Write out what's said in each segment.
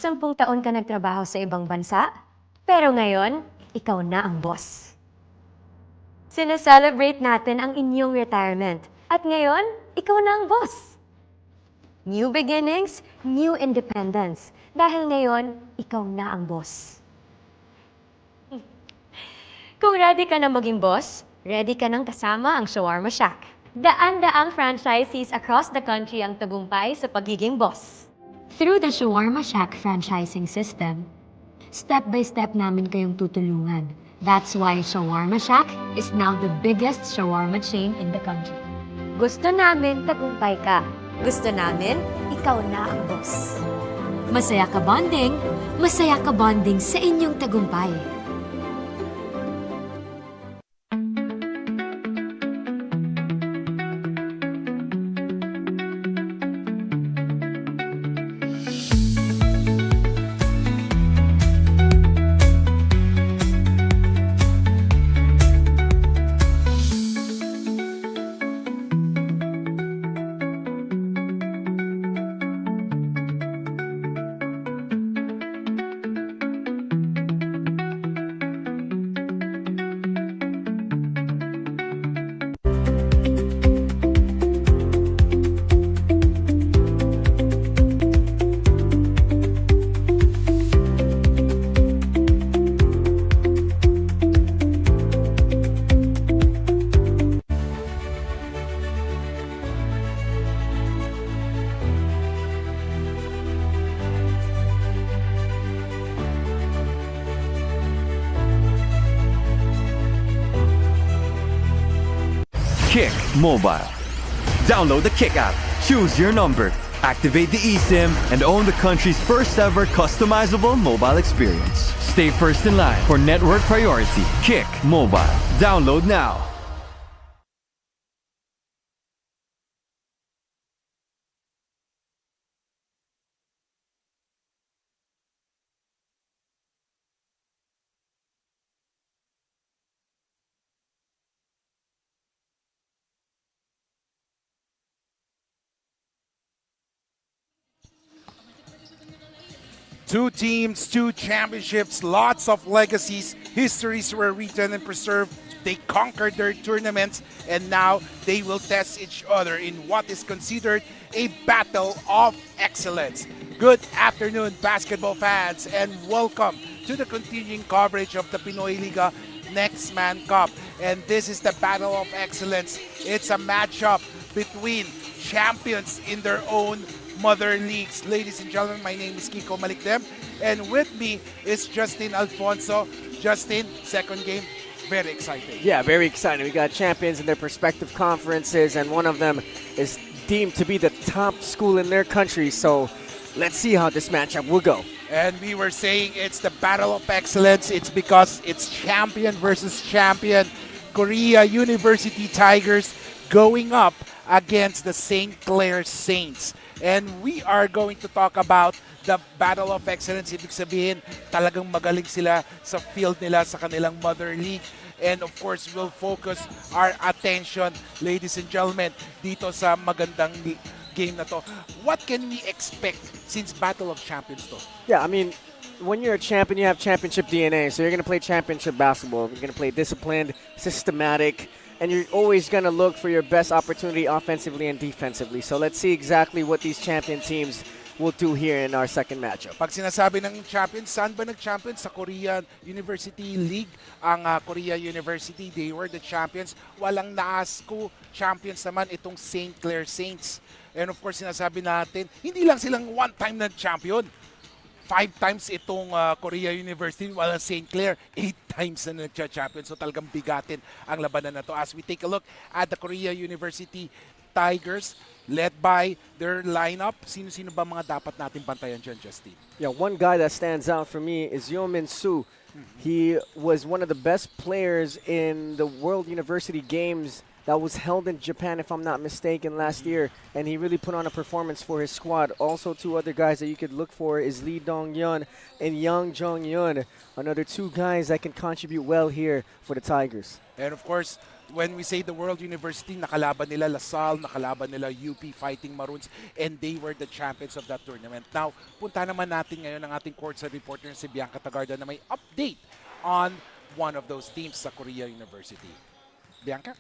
10 taon ka nagtrabaho sa ibang bansa, pero ngayon, ikaw na ang boss. Sineselebrate natin ang inyong retirement. At ngayon, ikaw na ang boss. New beginnings, new independence. Dahil ngayon, ikaw na ang boss. Kung ready ka na maging boss, ready ka nang kasama ang Shawarma Shack. Daan-daang franchisees across the country ang tagumpay sa pagiging boss. Through the Shawarma Shack franchising system, step-by-step namin kayong tutulungan. That's why Shawarma Shack is now the biggest shawarma chain in the country. Gusto namin tagumpay ka. Gusto namin, ikaw na ang boss. Masaya ka bonding sa inyong tagumpay. Kick Mobile. Download the Kick app, choose your number, activate the eSIM, and own the country's first ever customizable mobile experience. Stay first in line for network priority. Kick Mobile. Download now. Two teams, two championships, lots of legacies. Histories were written and preserved. They conquered their tournaments, and now they will test each other in what is considered a battle of excellence. Good afternoon, basketball fans, and welcome to the continuing coverage of the Pinoyliga Next Man Cup. And this is the battle of excellence. It's a matchup between champions in their own mother leagues. Ladies and gentlemen, my name is Kiko Malikdem, and with me is Justin Alfonso. Justin, second game, very exciting. Yeah, very exciting. We got champions in their respective conferences, and one of them is deemed to be the top school in their country. So let's see how this matchup will go. And we were saying it's the battle of excellence. It's because it's champion versus champion. Korea University Tigers going up against the St. Clare Saints. And we are going to talk about the battle of excellence. Ibig sabihin, talagang magaling sila sa field nila sa kanilang mother league. And of course, we'll focus our attention, ladies and gentlemen, dito sa magandang game na to. What can we expect since Battle of Champions to? Yeah, I mean, when you're a champion, you have championship DNA. So you're going to play championship basketball. You're going to play disciplined, systematic, and you're always going to look for your best opportunity offensively and defensively. So let's see exactly what these champion teams will do here in our second matchup. Pag sinasabi ng champion, saan ba nag-champion? Sa Korea University League. Ang Korea University, they were the champions. Walang na-ASCO champions naman itong St. Clair Saints. And of course, sinasabi natin, hindi lang silang one-time nag-champion. 5 times itong Korea University, while St. Clair, 8 times na nag-champion. So talagang bigatin ang labanan na to. As we take a look at the Korea University Tigers, led by their lineup, sino-sino ba mga dapat natin bantayan dyan, Justin? Yeah, one guy that stands out for me is Yeomin Soo. He was one of the best players in the World University Games that was held in Japan, if I'm not mistaken, last year, and he really put on a performance for his squad. Also, two other guys that you could look for is Lee Dong-yeon and Yang Jong-yeon, another two guys that can contribute well here for the Tigers. And of course, when we say the World University, nakalaban nila LaSalle, nakalaban nila UP Fighting Maroons, and they were the champions of that tournament. Now, punta naman natin ngayon ang ating courtside reporter si Bianca Tagarda na may update on one of those teams sa Korea University. Bianca?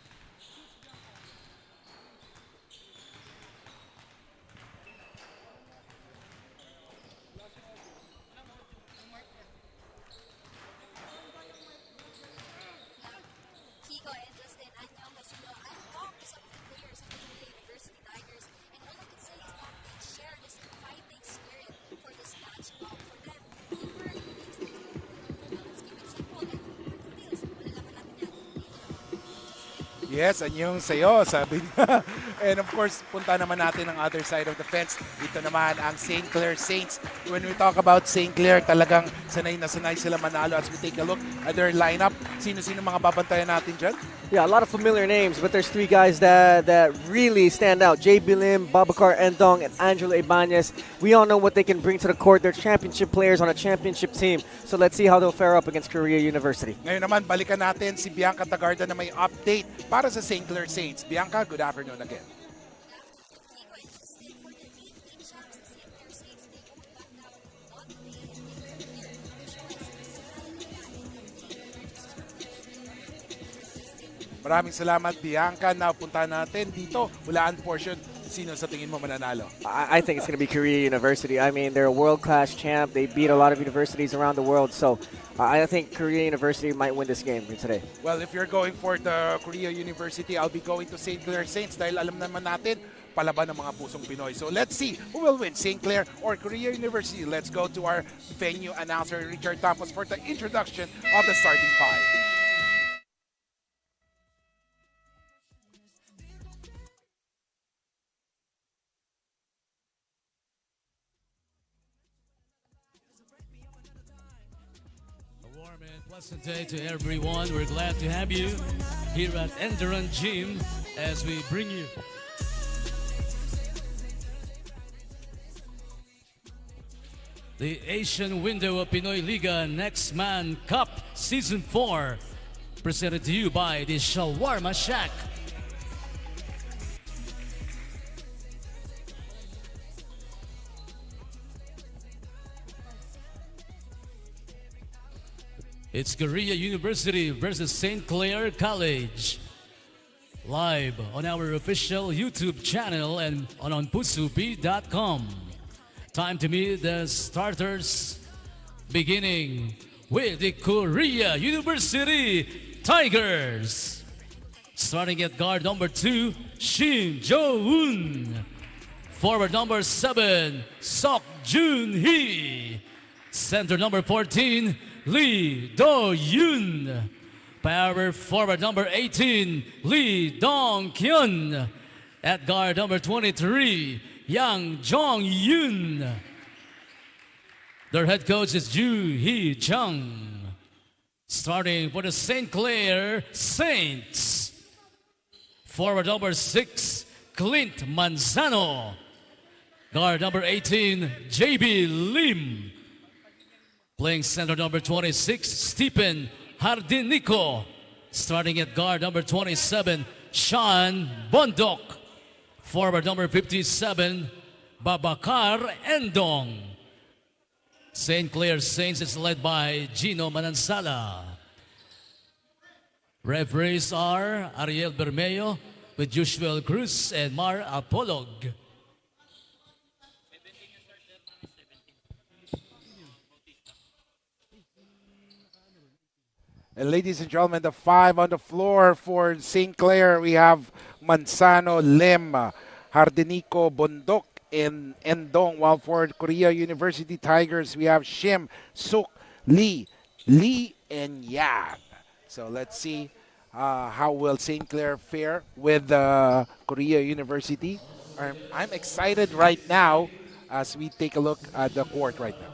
Yes, anyong sayo, sabi niya. And of course, punta naman natin ang other side of the fence. Dito naman ang St. Clair Saints. When we talk about St. Clair, talagang sanay na sanay sila manalo. As we take a look at their lineup, sino-sino mga babantayan natin dyan? Yeah, a lot of familiar names, but there's three guys that really stand out. JB Lim, Babacar Endong, and Angelo Ibanez. We all know what they can bring to the court. They're championship players on a championship team. So let's see how they'll fare up against Korea University. Ngayon naman, balikan natin si Bianca Tagarda na may update para sa St. Clair Saints. Bianca, good afternoon again. Maraming salamat, Bianca. Now, punta natin dito. Hulaan portion. Sino sa tingin mo mananalo? I think it's going to be Korea University. I mean, they're a world-class champ. They beat a lot of universities around the world. So I think Korea University might win this game today. Well, if you're going for the Korea University, I'll be going to St. Clair Saints dahil alam naman natin, palaban ng mga pusong Pinoy. So let's see who will win, St. Clair or Korea University. Let's go to our venue announcer, Richard Tampos, for the introduction of the starting five. Warm and pleasant day to everyone. We're glad to have you here at Enduran Gym as we bring you the Asian window of Pinoyliga Next Man Cup Season 4, presented to you by the Shawarma Shack. It's Korea University versus St. Clair College. Live on our official YouTube channel and on pusubi.com. Time to meet the starters, beginning with the Korea University Tigers. Starting at guard number 2, Shin Jo-un. Forward number 7, Sok Jun-hee. Center number 14, Lee Do-yoon. Power forward number 18, Lee Dong-kyun. At guard number 23, Yang Jong-yoon. Their head coach is Ju Hee-jung. Starting for the St. Clair Saints. Forward number 6, Clint Manzano. Guard number 18, JB Lim. Playing center number 26, Stephen Hardinico. Starting at guard number 27, Sean Bondok. Forward number 57, Babacar Endong. St. Clair Saints is led by Gino Manansala. Referees are Ariel Bermeo with Joshua Cruz and Mar Apolog. And ladies and gentlemen, the 5 on the floor for St. Clair, we have Manzano, Lim, Hardenico, Bondok, and Endong. While for Korea University Tigers, we have Shim, Suk, Lee, and Yan. So let's see how will St. Clair fare with Korea University. I'm excited right now as we take a look at the court right now.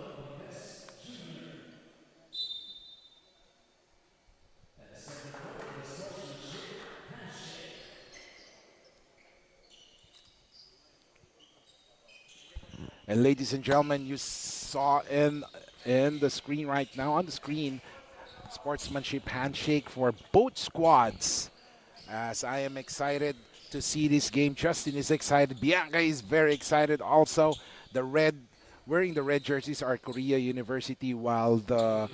And ladies and gentlemen, you saw in the screen right now, on the screen, sportsmanship handshake for both squads. As I am excited to see this game. Justin is excited. Bianca is very excited also. The red, wearing the red jerseys are Korea University, while the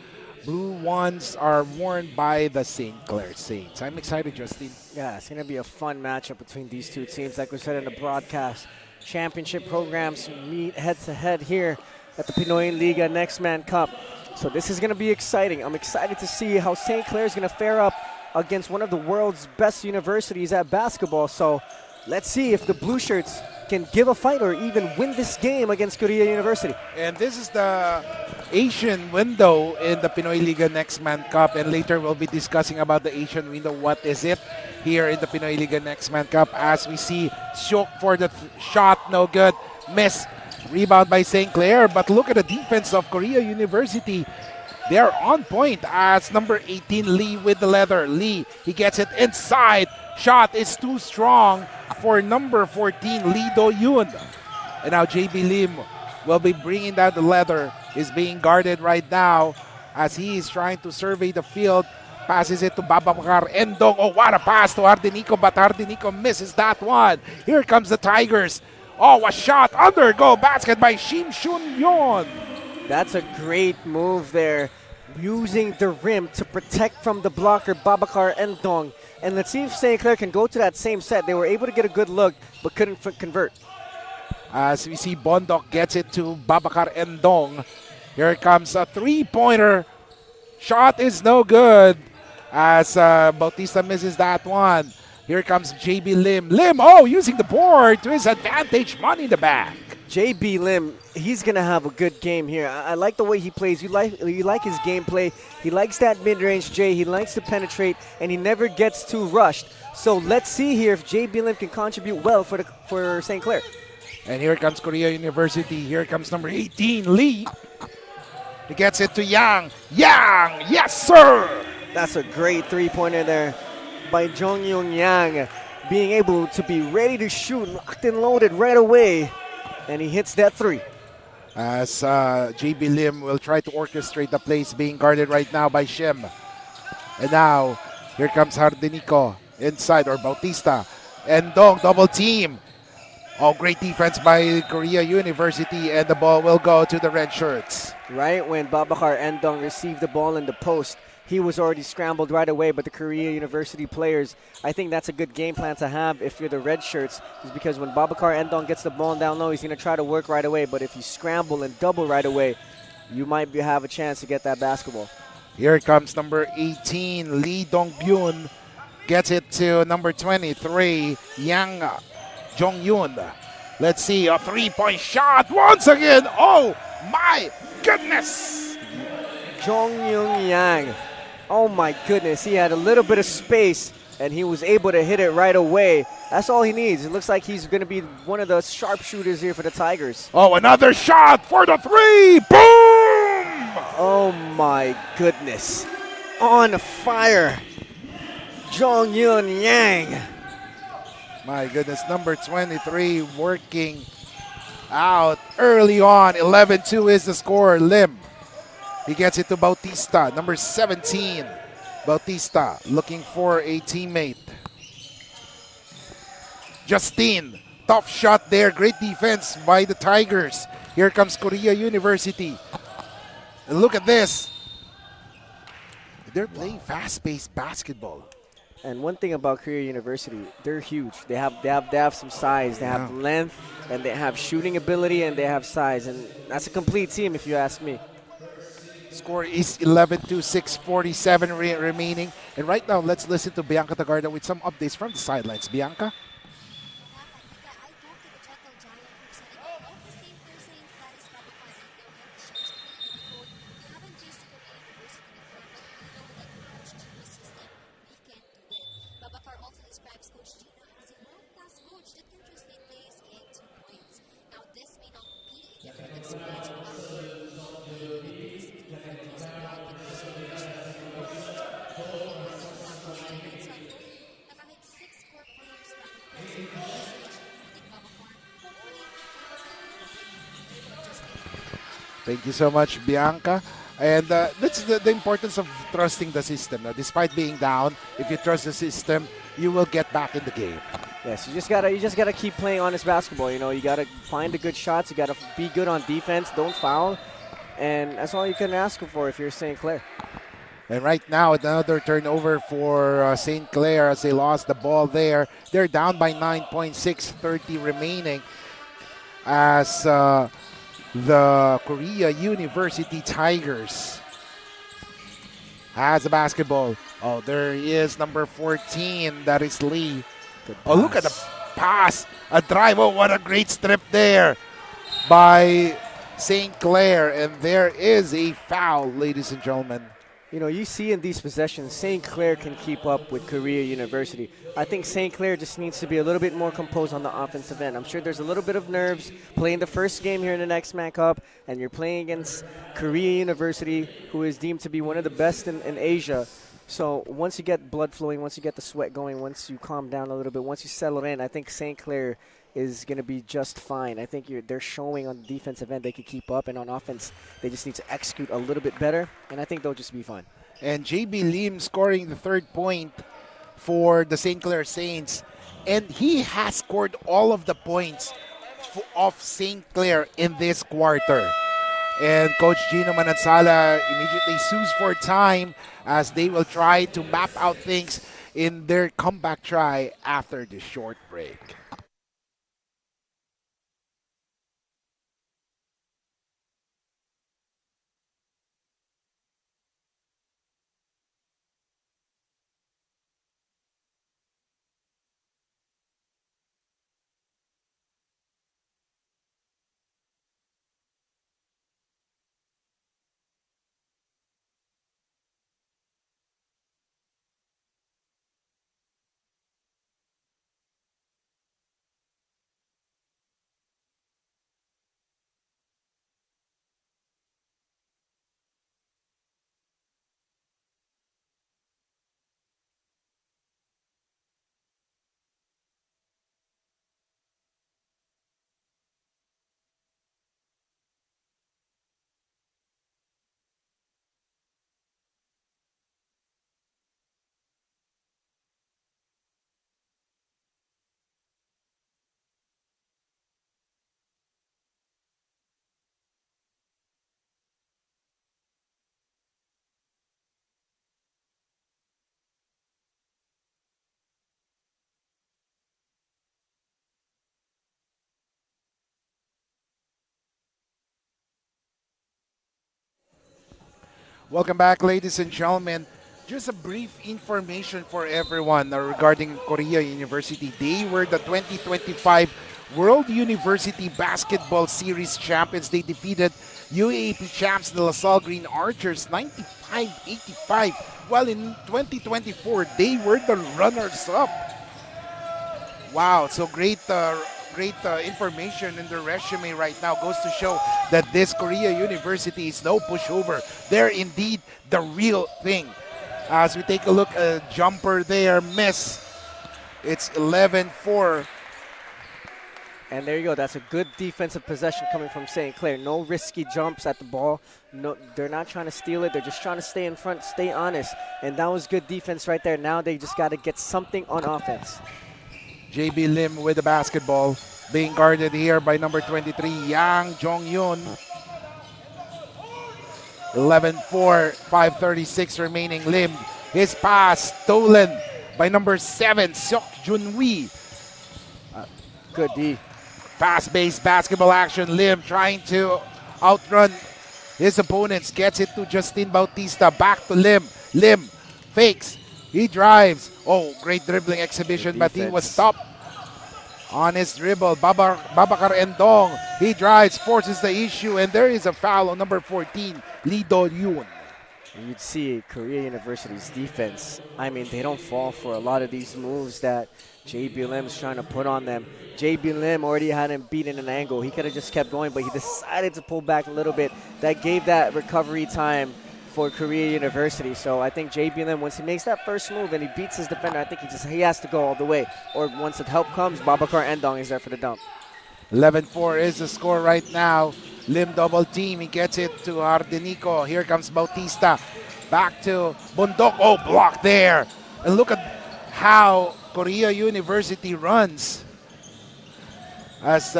blue ones are worn by the St. Clair Saints. I'm excited, Justin. Yeah, it's going to be a fun matchup between these two teams. Like we said in the broadcast, championship programs meet head-to-head here at the Pinoyliga Next Man Cup. So this is going to be exciting. I'm excited to see how St. Clair is going to fare up against one of the world's best universities at basketball. So let's see if the Blue Shirts can give a fight or even win this game against Korea University. And this is the Asian window in the Pinoyliga Next Man Cup, and later we'll be discussing about the Asian window. What is it here in the Pinoyliga Next Man Cup? As we see Shook for the shot, no good, miss, rebound by St. Clair. But look at the defense of Korea University. They're on point as number 18 Lee with the leather. Lee, he gets it inside. Shot is too strong for number 14 Lee Do-yoon. And now JB Lim will be bringing down the leather. Is being guarded right now as he is trying to survey the field. Passes it to Babakar Endong. Oh, what a pass to Ardenico, but Ardenico misses that one. Here comes the Tigers. Oh, a shot under goal basket by Shim Shun Yon. That's a great move there, using the rim to protect from the blocker Babakar Endong. And let's see if St. Clair can go to that same set. They were able to get a good look, but couldn't convert. As we see Bondok gets it to Babakar Endong. Here comes a three-pointer. Shot is no good as Bautista misses that one. Here comes JB Lim. Lim, oh, using the board to his advantage. Money in the back. JB Lim, he's going to have a good game here. I like the way he plays. You like his gameplay. He likes that mid-range J. He likes to penetrate, and he never gets too rushed. So let's see here if JB Lim can contribute well for St. Clair. And here comes Korea University. Here comes number 18, Lee. He gets it to Yang. Yang, yes, sir. That's a great three-pointer there by Jong Yoon Yang, being able to be ready to shoot, locked and loaded right away. And he hits that three. As JB Lim will try to orchestrate the plays, being guarded right now by Shim. And now, here comes Hardenico inside, or Bautista. And Dong, double team. Oh, great defense by Korea University, and the ball will go to the red shirts. Right when Babakar Endong received the ball in the post, he was already scrambled right away, but the Korea University players, I think that's a good game plan to have if you're the red shirts, is because when Babakar Endong gets the ball down low, he's going to try to work right away, but if you scramble and double right away, you might have a chance to get that basketball. Here comes number 18, Lee Dong-byun. Gets it to number 23, Yang Jong-yoon. Let's see, a three-point shot once again. Oh, my goodness. Jong Yoon Yang. Oh, my goodness. He had a little bit of space, and he was able to hit it right away. That's all he needs. It looks like he's going to be one of the sharpshooters here for the Tigers. Oh, another shot for the three. Boom! Oh, my goodness. On fire. Jong Yoon Yang. My goodness, number 23 working out early on. 11-2 is the score. Lim. He gets it to Bautista. Number 17. Bautista looking for a teammate. Justine. Tough shot there. Great defense by the Tigers. Here comes Korea University. And look at this. They're playing fast-paced basketball. And one thing about Korea University, they're huge. They have some size. They have length, and they have shooting ability, and they have size. And that's a complete team, if you ask me. Score is 11-2, 6:47 remaining. And right now, let's listen to Bianca Tagarda with some updates from the sidelines. Bianca? Thank you so much, Bianca. And that's the importance of trusting the system. Now, despite being down, if you trust the system, you will get back in the game. Yes, you just gotta keep playing honest basketball. You know, you gotta find the good shots. You gotta be good on defense. Don't foul, and that's all you can ask for if you're St. Clair. And right now, another turnover for St. Clair as they lost the ball there. They're down by 9 points, 6:30 remaining as the Korea University Tigers has the basketball. Oh, there is number 14. That is Lee. Oh, look at the pass. A drive. Oh, what a great strip there by St. Clair. And there is a foul, ladies and gentlemen. You know, you see in these possessions, St. Clair can keep up with Korea University. I think St. Clair just needs to be a little bit more composed on the offensive end. I'm sure there's a little bit of nerves playing the first game here in the next Man Cup, and you're playing against Korea University, who is deemed to be one of the best in Asia. So once you get blood flowing, once you get the sweat going, once you calm down a little bit, once you settle in, I think St. Clair is going to be just fine. I think they're showing on the defensive end they can keep up, and on offense they just need to execute a little bit better, and I think they'll just be fine. And JB Lim scoring the third point for the St. Clair Saints, and he has scored all of the points of St. Clair in this quarter. And Coach Gino Manansala immediately sues for time as they will try to map out things in their comeback try after the short break. Welcome back, ladies and gentlemen. Just a brief information for everyone regarding Korea University. They were the 2025 World University Basketball Series champions. They defeated UAAP champs, the LaSalle Green Archers, 95-85. While in 2024, they were the runners-up. Wow, so great information in the resume right now. Goes to show that this Korea University is no pushover. They're indeed the real thing. As we take a look, a jumper there, miss. It's 11-4. And there you go. That's a good defensive possession coming from St. Clair. No risky jumps at the ball. No, they're not trying to steal it. They're just trying to stay in front, stay honest. And that was good defense right there. Now they just got to get something on offense. JB Lim with the basketball, being guarded here by number 23, Yang Jong-yun. 11-4, 5:36 remaining. Lim, his pass stolen by number 7, Seok Junwi. Good D. Fast-paced basketball action. Lim trying to outrun his opponents. Gets it to Justin Bautista. Back to Lim. Lim fakes. He drives. Oh, great dribbling exhibition, but he was stopped on his dribble. Babacar Endong. He drives, forces the issue, and there is a foul on number 14, Lee Do-yoon. You'd see Korea University's defense. I mean, they don't fall for a lot of these moves that JB Lim's trying to put on them. JB Lim already had him beat in an angle. He could have just kept going, but he decided to pull back a little bit. That gave that recovery time for Korea University. So I think JB Lim, once he makes that first move and he beats his defender, I think he has to go all the way. Or once the help comes, Babacar Endong is there for the dump. 11-4 is the score right now. Lim double team. He gets it to Ardenico. Here comes Bautista. Back to Bundok. Oh, block there. And look at how Korea University runs. As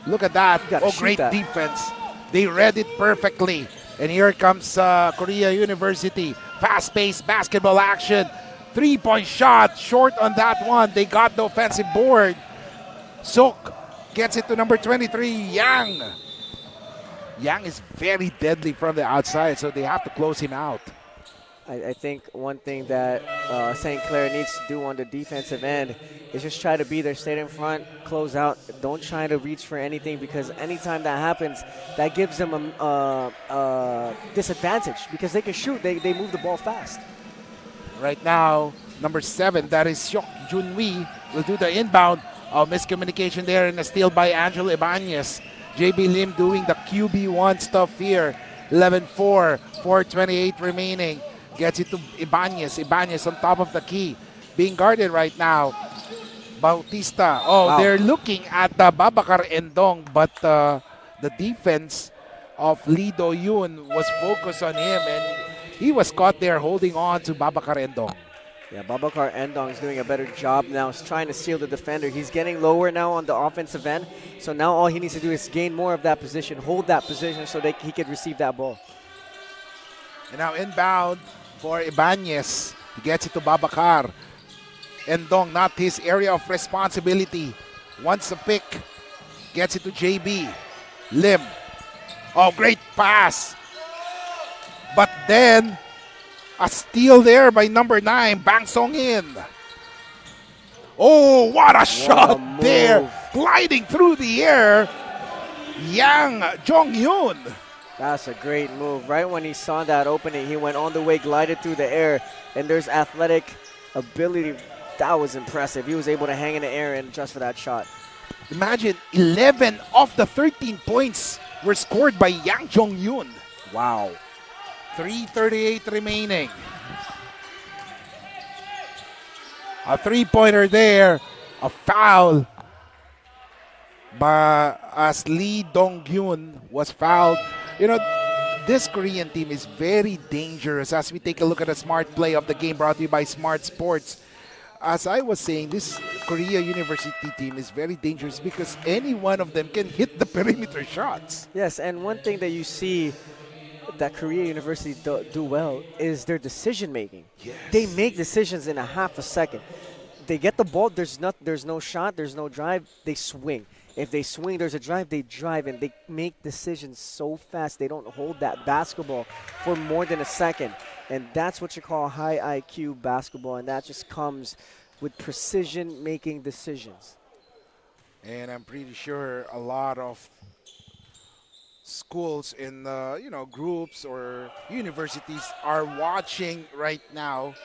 look at that. You gotta Oh, shoot great that. defense. They read it perfectly. And here comes Korea University. Fast-paced basketball action. Three-point shot. Short on that one. They got the offensive board. Sok gets it to number 23, Yang. Yang is very deadly from the outside, so they have to close him out. I think one thing that St. Clair needs to do on the defensive end is just try to be there, stay in front, close out. Don't try to reach for anything, because anytime that happens, that gives them a disadvantage, because they can shoot. They move the ball fast. Right now, number 7, that is Seok Junwi, will do the inbound. Miscommunication there and a steal by Angelo Ibanez. JB Lim doing the QB1 stuff here. 11-4, 4:28 remaining. Gets it to Ibanez. Ibanez on top of the key. Being guarded right now. Bautista. Oh, Wow. They're looking at Babacar Endong, but the defense of Lee Do-yoon was focused on him, and he was caught there holding on to Babacar Endong. Yeah, Babacar Endong is doing a better job now. He's trying to seal the defender. He's getting lower now on the offensive end. So now all he needs to do is gain more of that position, hold that position so that he could receive that ball. And now inbound for Ibanez. He gets it to Babacar. Endong, not his area of responsibility. Wants a pick. Gets it to JB. Lim. Oh, great pass. But then, a steal there by number 9, Bang Song In. Oh, what a shot move. there. Gliding through the air. Yang Jong-yoon. That's a great move. Right when he saw that opening, he went on the way, glided through the air, and there's athletic ability. That was impressive. He was able to hang in the air and adjust for that shot. Imagine 11 of the 13 points were scored by Yang Jong-yoon. Wow. 3:38 remaining. A three-pointer there. A foul. But as Lee Dong-gyun was fouled, you know, this Korean team is very dangerous. As we take a look at the smart play of the game brought to you by Smart Sports. As I was saying, this Korea University team is very dangerous because any one of them can hit the perimeter shots. Yes, and one thing that you see that Korea University do well is their decision making. Yes. They make decisions in a half a second. They get the ball, there's no shot, there's no drive, they swing. If they swing, there's a drive, they drive, and they make decisions so fast. They don't hold that basketball for more than a second. And that's what you call high IQ basketball, and that just comes with precision making decisions. And I'm pretty sure a lot of schools in groups or universities are watching right now,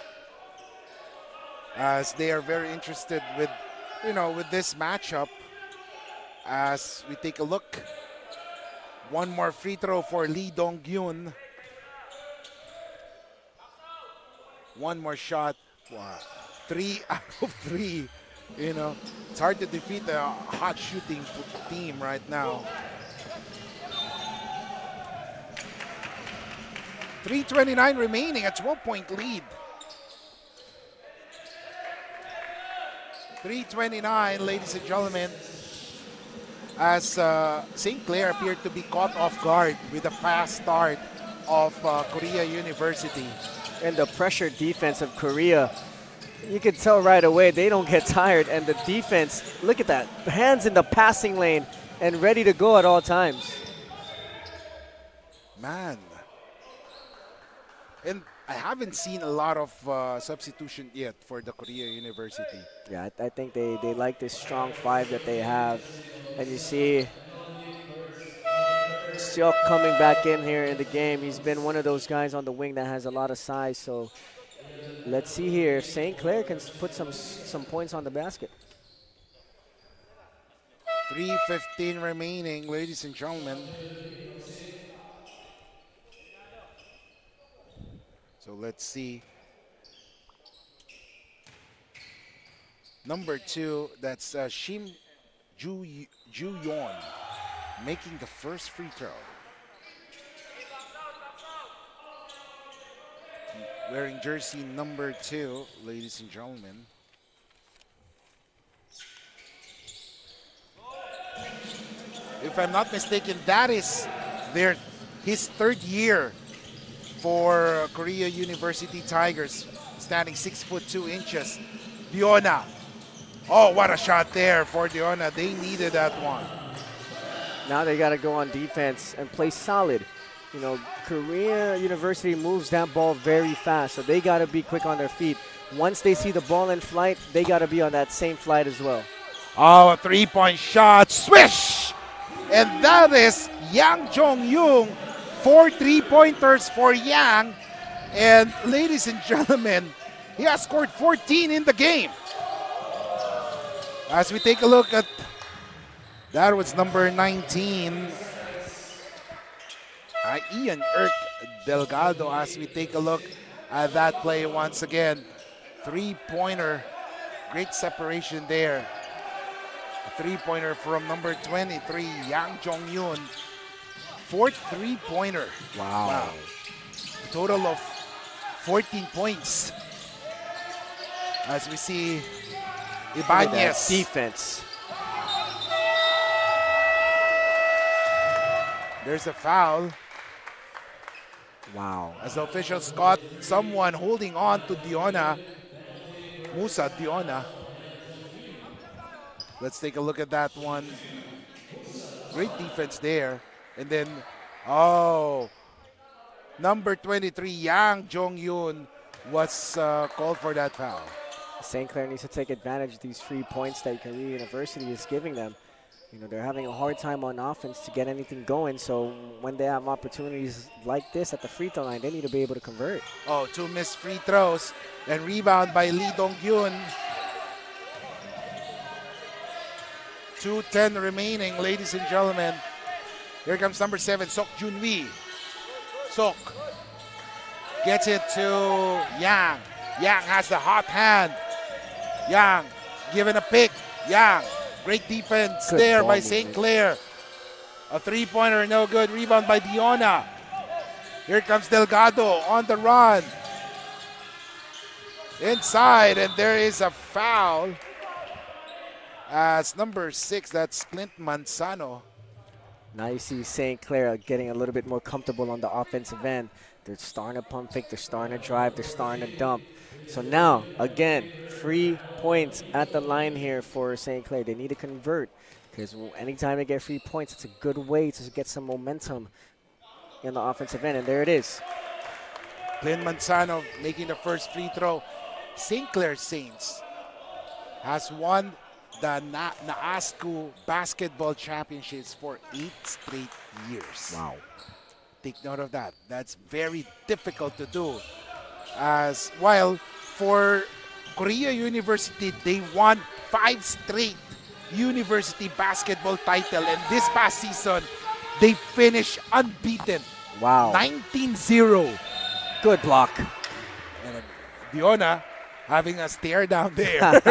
as they are very interested with this matchup. As we take a look, one more free throw for Lee Dong-gyun. One more shot. Wow. 3 out of 3. It's hard to defeat a hot shooting team right now. 3:29 remaining, a 12-point lead. 3:29, ladies and gentlemen, as St. Clair appeared to be caught off guard with the fast start of Korea University. And the pressure defense of Korea, you can tell right away they don't get tired. And the defense, look at that, hands in the passing lane and ready to go at all times. Man. And I haven't seen a lot of substitution yet for the Korea University. Yeah, I think they like this strong five that they have. And you see Seok coming back in here in the game. He's been one of those guys on the wing that has a lot of size. So let's see here if St. Clair can put some points on the basket. 3:15 remaining, ladies and gentlemen. So let's see. Number 2, that's Shim Ju-yeon. making the first free throw. Wearing jersey number 2, ladies and gentlemen. If I'm not mistaken, that is his 3rd year for Korea University Tigers, standing 6'2". Diona. Oh, what a shot there for Diona. They needed that one. Now they got to go on defense and play solid. You know, Korea University moves that ball very fast, so they got to be quick on their feet. Once they see the ball in flight, they got to be on that same flight as well. Oh, a 3-point shot. Swish! And that is Yang Jong-yoon. 4 3-pointers for Yang. And ladies and gentlemen, he has scored 14 in the game. As we take a look at, that was number 19. Ian Irk Delgado, as we take a look at that play once again. 3-pointer, great separation there. A 3-pointer from number 23, Yang Jong-yoon. 4th 3-pointer. Wow. A total of 14 points. As we see Ibanez. Defense. There's a foul. Wow. As the officials caught someone holding on to Diona. Musa Diona. Let's take a look at that one. Great defense there. And then, number 23, Yang Jong-yoon was called for that foul. St. Clair needs to take advantage of these free points that Korea University is giving them. You know, they're having a hard time on offense to get anything going, so when they have opportunities like this at the free throw line, they need to be able to convert. Oh, 2 missed free throws. And rebound by Lee Dong-gyun. 2:10 remaining, ladies and gentlemen. Here comes number 7, Sok Junwi. Sok gets it to Yang. Yang has the hot hand. Yang given a pick. Yang, great defense Good there ball by movement. St. Clair. A 3-pointer, no good. Rebound by Diona. Here comes Delgado on the run. Inside, and there is a foul. As number 6, that's Clint Manzano. Now you see St. Clair getting a little bit more comfortable on the offensive end. They're starting to pump fake, they're starting to drive, they're starting to dump. So now, again, free points at the line here for St. Clair. They need to convert because anytime they get free points, it's a good way to get some momentum in the offensive end, and there it is. Clint Manzano making the first free throw. St. Clair Saints has won the NAASCU basketball championships for 8 straight years. Wow. Take note of that. That's very difficult to do. As while for Korea University, they won 5 straight university basketball title, and this past season, they finished unbeaten. Wow. 19-0. Good block. And Diona having a stare down there.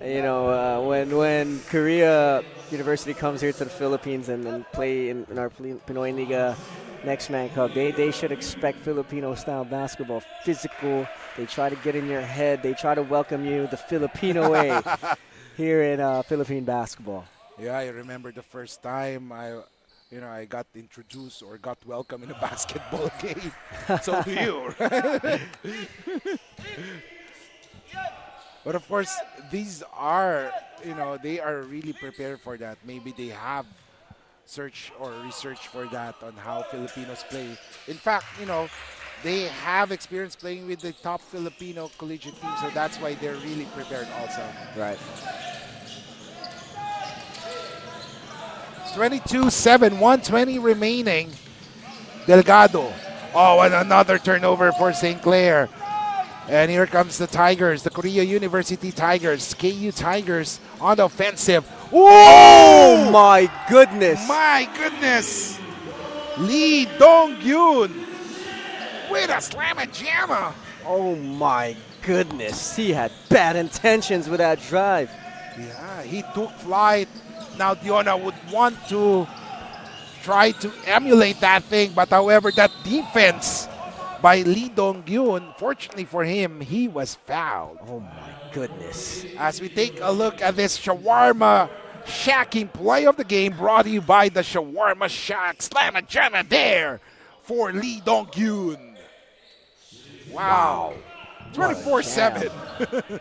You know, when Korea University comes here to the Philippines and play in our Pinoyliga Next Man Cup, they should expect Filipino-style basketball. Physical, they try to get in your head, they try to welcome you the Filipino way here in Philippine basketball. Yeah, I remember the first time I got introduced or got welcome in a basketball game. So do you, right? But of course, these are, they are really prepared for that. Maybe they have searched or researched for that on how Filipinos play. In fact, they have experience playing with the top Filipino collegiate team, so that's why they're really prepared also. Right. 22-7, 120 remaining. Delgado. Oh, and another turnover for St. Clair. And here comes the Tigers, the Korea University Tigers, KU Tigers on the offensive. Oh my goodness! My goodness! Lee Dong-gyun with a slammer jammer. Oh my goodness! He had bad intentions with that drive. Yeah, he took flight. Now Diona would want to try to emulate that thing, but however, that defense by Lee Dong-gyun, fortunately for him, he was fouled. Oh my goodness. As we take a look at this Shawarma Shacking play of the game, brought to you by the Shawarma Shack. Slam and jam there for Lee Dong-gyun. Wow. 24-7.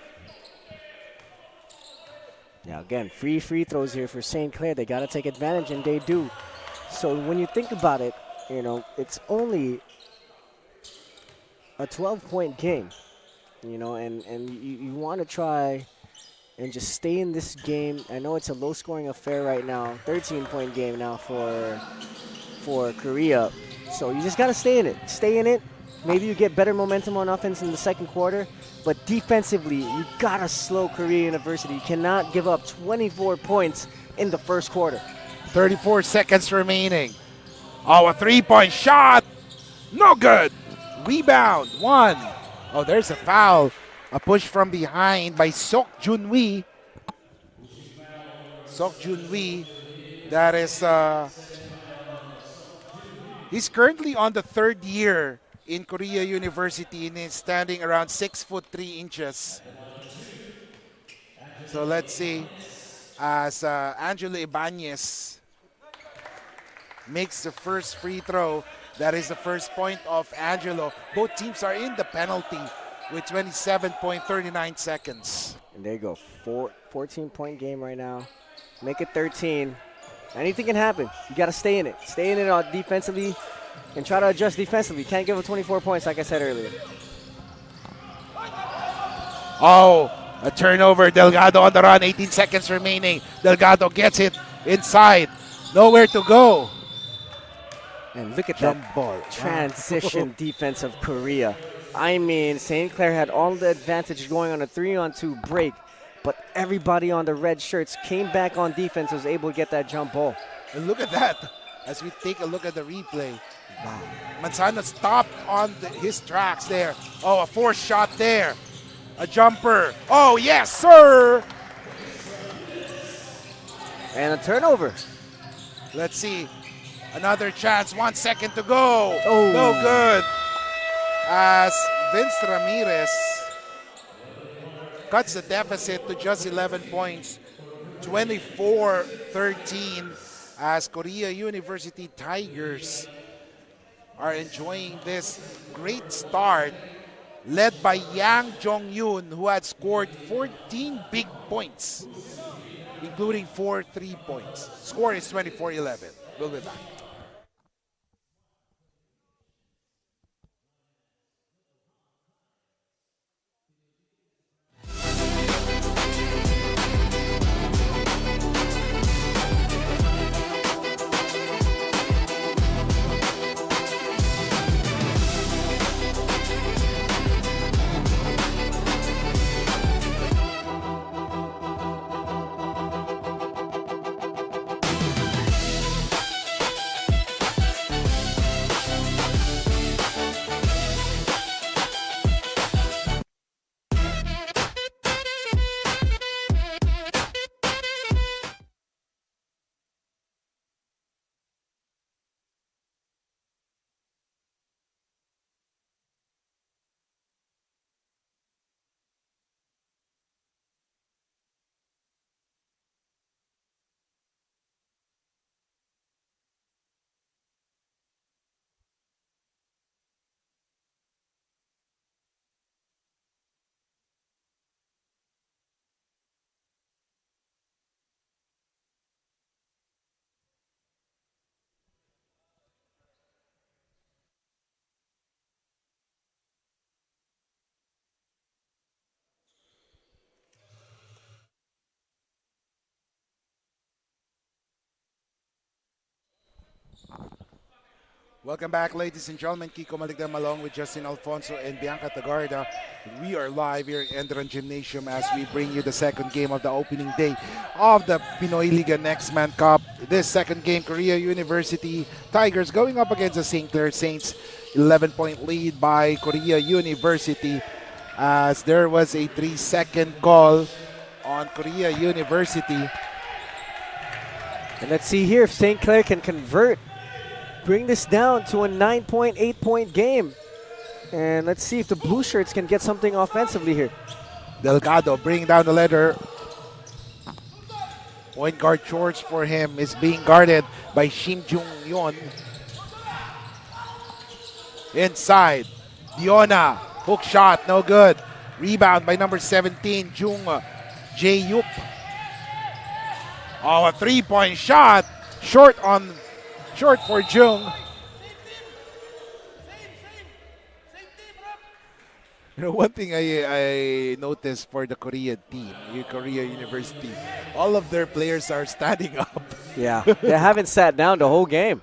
Now again, free throws here for St. Clair. They got to take advantage, and they do. So when you think about it, you know, it's only a 12-point game, you know, and you want to try and just stay in this game. I know it's a low-scoring affair right now, 13-point game now for Korea. So you just got to stay in it. Stay in it. Maybe you get better momentum on offense in the second quarter, but defensively, you got to slow Korea University. You cannot give up 24 points in the first quarter. 34 seconds remaining. Oh, a three-point shot. No good. Rebound. One. Oh, there's a foul. A push from behind by Sok Junwi. Sok Junwi. That is, he's currently on the third year in Korea University and is standing around 6'3". So let's see, as Angelo Ibanez makes the first free throw. That is the first point of Angelo. Both teams are in the penalty with 27.39 seconds. And there you go, 14-point game right now. Make it 13. Anything can happen. You got to stay in it. Stay in it defensively and try to adjust defensively. Can't give up 24 points like I said earlier. Oh, a turnover. Delgado on the run. 18 seconds remaining. Delgado gets it inside. Nowhere to go. And look at Jump that ball. transition defense of Korea. I mean, St. Clair had all the advantage going on a 3-on-2 break, but everybody on the red shirts came back on defense, was able to get that jump ball. And look at that. As we take a look at the replay. Wow. Manzano stopped on his tracks there. Oh, a forced shot there. A jumper. Oh, yes, sir. And a turnover. Let's see. Another chance. 1 second to go. Oh. No good. As Vince Ramirez cuts the deficit to just 11 points. 24-13 as Korea University Tigers are enjoying this great start led by Yang Jong-yoon, who had scored 14 big points, including 4 3-points. Score is 24-11. We'll be back. Welcome back, ladies and gentlemen. Kiko Maligdam along with Justin Alfonso and Bianca Tagarda. We are live here in Enderan Gymnasium as we bring you the second game of the opening day of the Pinoyliga Next Man Cup. This second game, Korea University Tigers going up against the St. Clair Saints. 11-point lead by Korea University as there was a 3-second call on Korea University. And let's see here if St. Clair can convert. Bring this down to a 9-point, 8-point game. And let's see if the blue shirts can get something offensively here. Delgado bringing down the letter. Point guard George for him is being guarded by Shim Jung Yon. Inside, Diona, hook shot, no good. Rebound by number 17, Jung Jae-yup. Oh, a three-point shot, short for Jung. You know, one thing I noticed for the Korean team, Korea University, all of their players are standing up. Yeah, they haven't sat down the whole game.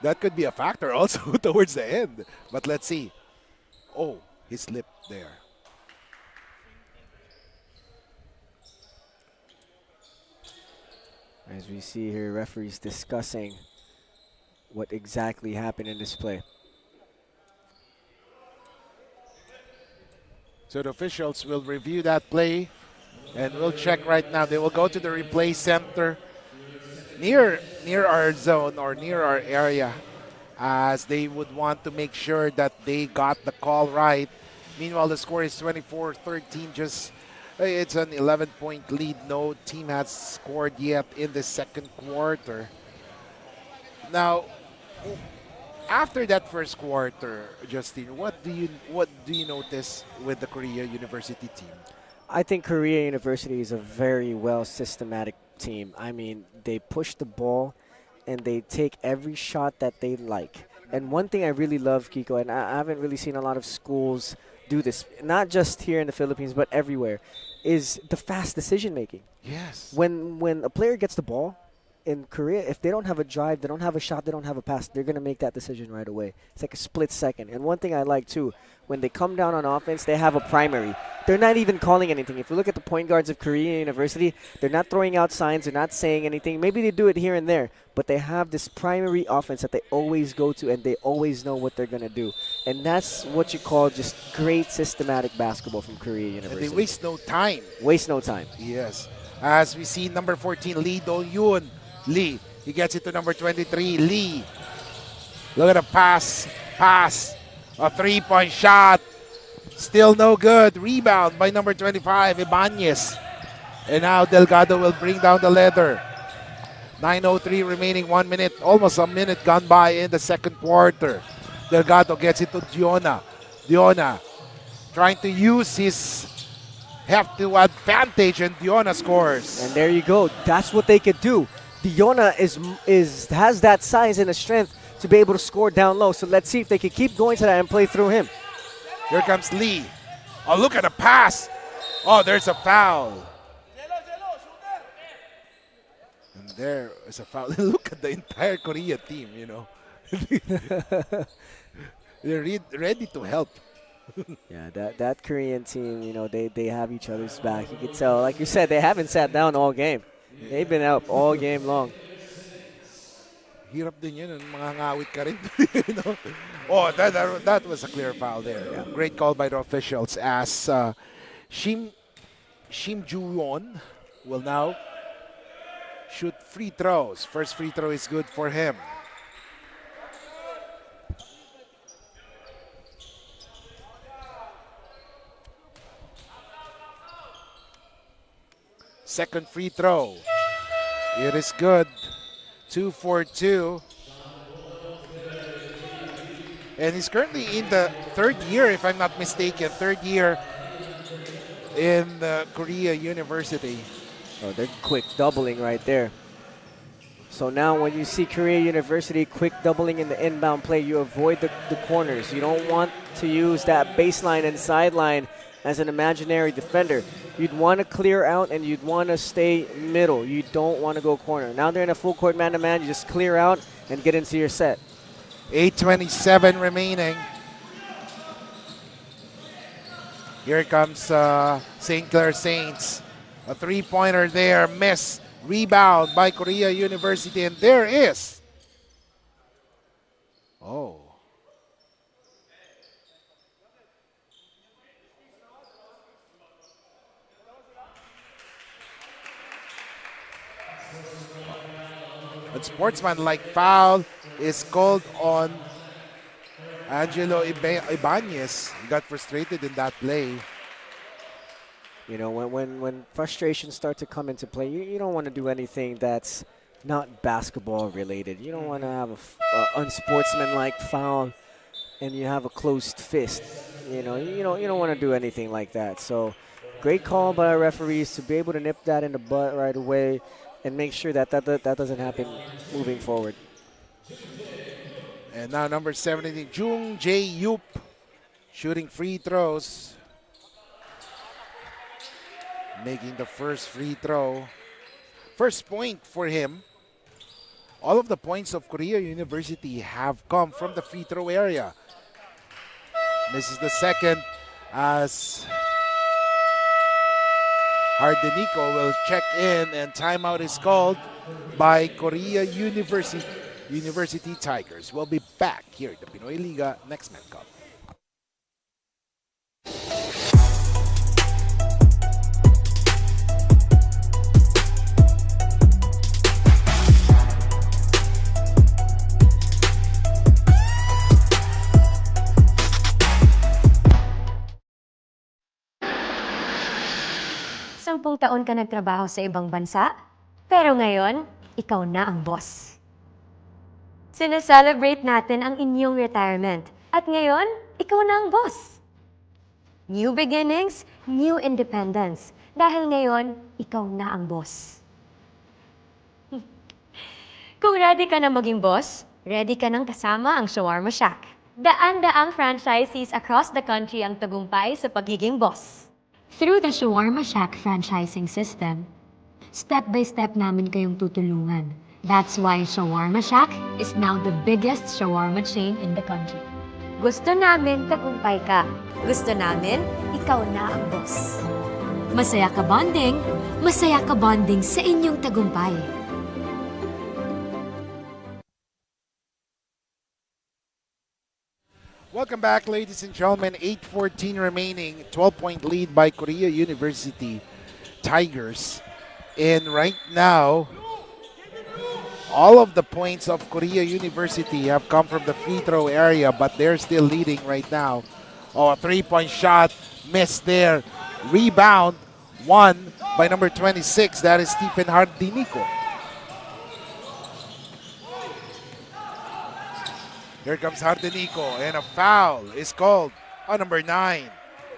That could be a factor also towards the end. But let's see. Oh, he slipped there. As we see here, referees discussing what exactly happened in this play. So the officials will review that play and we'll check right now. They will go to the replay center near our zone or near our area, as they would want to make sure that they got the call right. Meanwhile, the score is 24-13. It's an 11-point lead. No team has scored yet in the second quarter. Now, after that first quarter, Justin, what do you notice with the Korea University team? I think Korea University is a very well systematic team. I mean, they push the ball and they take every shot that they like. And one thing I really love, Kiko, and I haven't really seen a lot of schools do this, not just here in the Philippines, but everywhere, is the fast decision making. Yes. When a player gets the ball in Korea, if they don't have a drive, they don't have a shot, they don't have a pass, they're going to make that decision right away. It's like a split second. And one thing I like, too, when they come down on offense, they have a primary. They're not even calling anything. If you look at the point guards of Korea University, they're not throwing out signs, they're not saying anything. Maybe they do it here and there, but they have this primary offense that they always go to, and they always know what they're going to do. And that's what you call just great systematic basketball from Korea University. And they waste no time. Waste no time. Yes. As we see number 14, Lee Do-yoon. Lee, he gets it to number 23, Lee. Look at the pass. A three-point shot. Still no good. Rebound by number 25, Ibanez. And now Delgado will bring down the leather. 9:03 remaining, 1 minute, almost a minute gone by in the second quarter. Delgado gets it to Diona. Diona trying to use his heft to advantage, and Diona scores. And there you go. That's what they could do. Diona has that size and the strength to be able to score down low. So let's see if they can keep going to that and play through him. Here comes Lee. Oh, look at the pass. Oh, there's a foul. And there is a foul. Look at the entire Korea team, you know. They're ready to help. Yeah, that Korean team, you know, they have each other's back. You can tell, like you said, they haven't sat down all game. They've been out all game long. Hirap din yun, mga ngawit ka rin. You know? Oh, that was a clear foul there. Yeah. Great call by the officials, as Shim Ju-won will now shoot free throws. First free throw is good for him. Second free throw. It is good. 2 for 2. And he's currently in the third year, if I'm not mistaken. Third year in Korea University. Oh, they're quick doubling right there. So now when you see Korea University quick doubling in the inbound play, you avoid the corners. You don't want to use that baseline and sideline as an imaginary defender. You'd want to clear out and you'd want to stay middle. You don't want to go corner. Now they're in a full court man-to-man. You just clear out and get into your set. 8:27 remaining. Here comes St. Clair Saints. A three-pointer there, miss. Rebound by Korea University, and there is. Oh. unsportsmanlike foul is called on Angelo Ibanez. He got frustrated in that play. You know, when frustrations start to come into play, you don't want to do anything that's not basketball related. You don't want to have a unsportsmanlike foul and you have a closed fist. You know, you don't want to do anything like that. So, great call by our referees to be able to nip that in the butt right away and make sure that doesn't happen moving forward. And now number 17, Jung Jae Yup, shooting free throws. Making the first free throw. First point for him. All of the points of Korea University have come from the free throw area. This is the second as Hardenico will check in and timeout is called by Korea University Tigers. We'll be back here at the Pinoyliga Next Man Cup. Sampung taon ka nagtrabaho sa ibang bansa, pero ngayon, ikaw na ang boss. Sineselebrate natin ang inyong retirement, at ngayon, ikaw na ang boss. New beginnings, new independence, dahil ngayon, ikaw na ang boss. Kung ready ka na maging boss, ready ka nang kasama ang Shawarma Shack. Daan-daang franchisees across the country ang tagumpay sa pagiging boss. Through the Shawarma Shack franchising system, step-by-step namin kayong tutulungan. That's why Shawarma Shack is now the biggest shawarma chain in the country. Gusto namin tagumpay ka. Gusto namin, ikaw na ang boss. Masaya ka bonding sa inyong tagumpay. Welcome back, ladies and gentlemen. 8:14 remaining. 12-point lead by Korea University Tigers. And right now, all of the points of Korea University have come from the free throw area, but they're still leading right now. Oh, a three-point shot missed there. Rebound won by number 26. That is Stephen Hardinico. Here comes Hardenico, and a foul is called on number 9.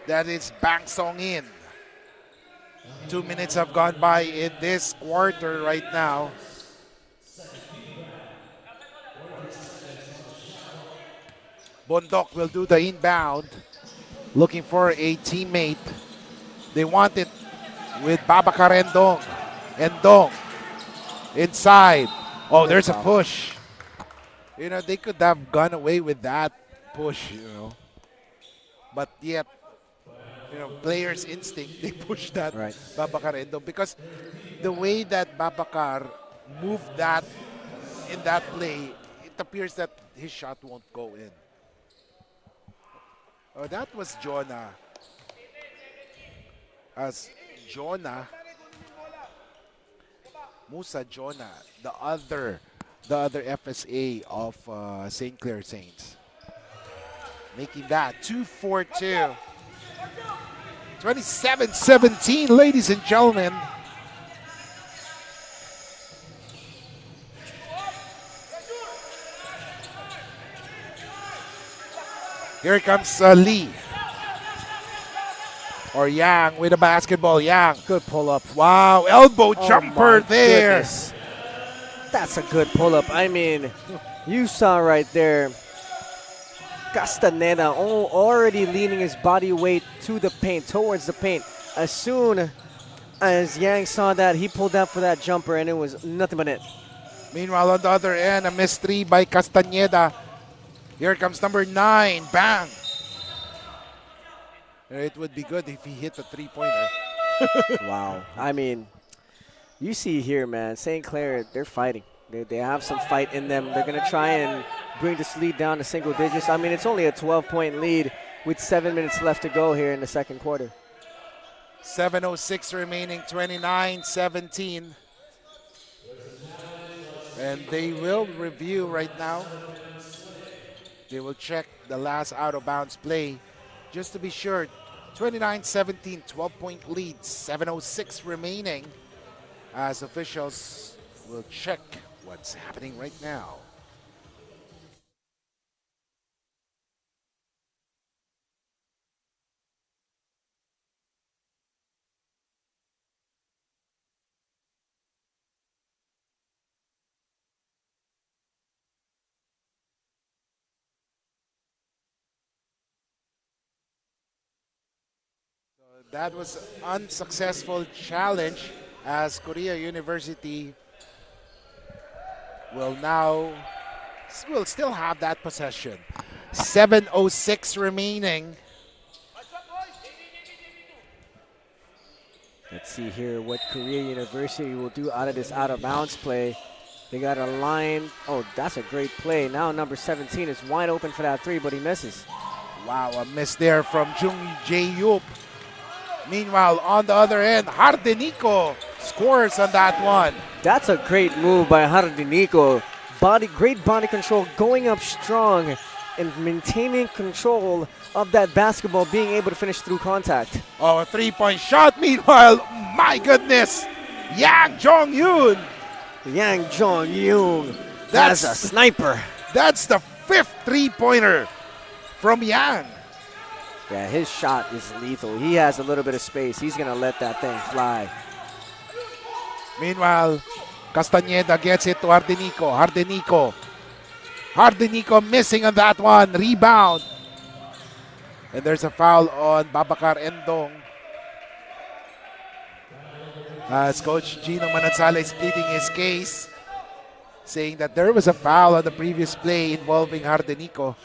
That is Bang Song In. 2 minutes have gone by in this quarter right now. Bondok will do the inbound, looking for a teammate. They want it with Babacar Endong. Endong inside. Oh, there's a push. You know, they could have gone away with that push, you know. But yet, you know, players' instinct, they push that right. Babacar Endo. Because the way that Babacar moved that in that play, it appears that his shot won't go in. Oh, that was Jonah. As Jonah, Musa Jonah, the other FSA of St. Clair Saints. Making that 2-4-2. 27-17, ladies and gentlemen. Here comes Lee. Or Yang with a basketball. Yang. Good pull-up. Wow, elbow jumper there. Goodness. That's a good pull-up. I mean, you saw right there, Castaneda already leaning his body weight to the paint, towards the paint. As soon as Yang saw that, he pulled out for that jumper, and it was nothing but net. Meanwhile, on the other end, a missed three by Castaneda. Here comes number 9. Bang! It would be good if he hit a three-pointer. Wow. I mean, you see here, man, St. Clair, they're fighting. They have some fight in them. They're going to try and bring this lead down to single digits. I mean, it's only a 12-point lead with 7 minutes left to go here in the second quarter. 7:06 remaining, 29-17. And they will review right now. They will check the last out-of-bounds play just to be sure. 29-17, 12-point lead, 7:06 remaining as officials will check what's happening right now. That was unsuccessful challenge as Korea University will still have that possession. 7:06 remaining. Let's see here what Korea University will do out of this out-of-bounds play. They got a line. Oh, that's a great play. Now number 17 is wide open for that three, but he misses. Wow, a miss there from Jung Jae-yup. Meanwhile, on the other end, Hardenico scores on that one. That's a great move by Hardenico. Great body control, going up strong and maintaining control of that basketball, being able to finish through contact. Oh, a three-point shot. Meanwhile, my goodness, Yang Jong-yoon. Yang Jong-yoon, That's that's a sniper. That's the fifth three-pointer from Yang. Yeah, his shot is lethal. He has a little bit of space. He's going to let that thing fly. Meanwhile, Castañeda gets it to Hardenico. Hardenico missing on that one. Rebound. And there's a foul on Babacar Endong. As Coach Gino Manansala is pleading his case, saying that there was a foul on the previous play involving Hardenico.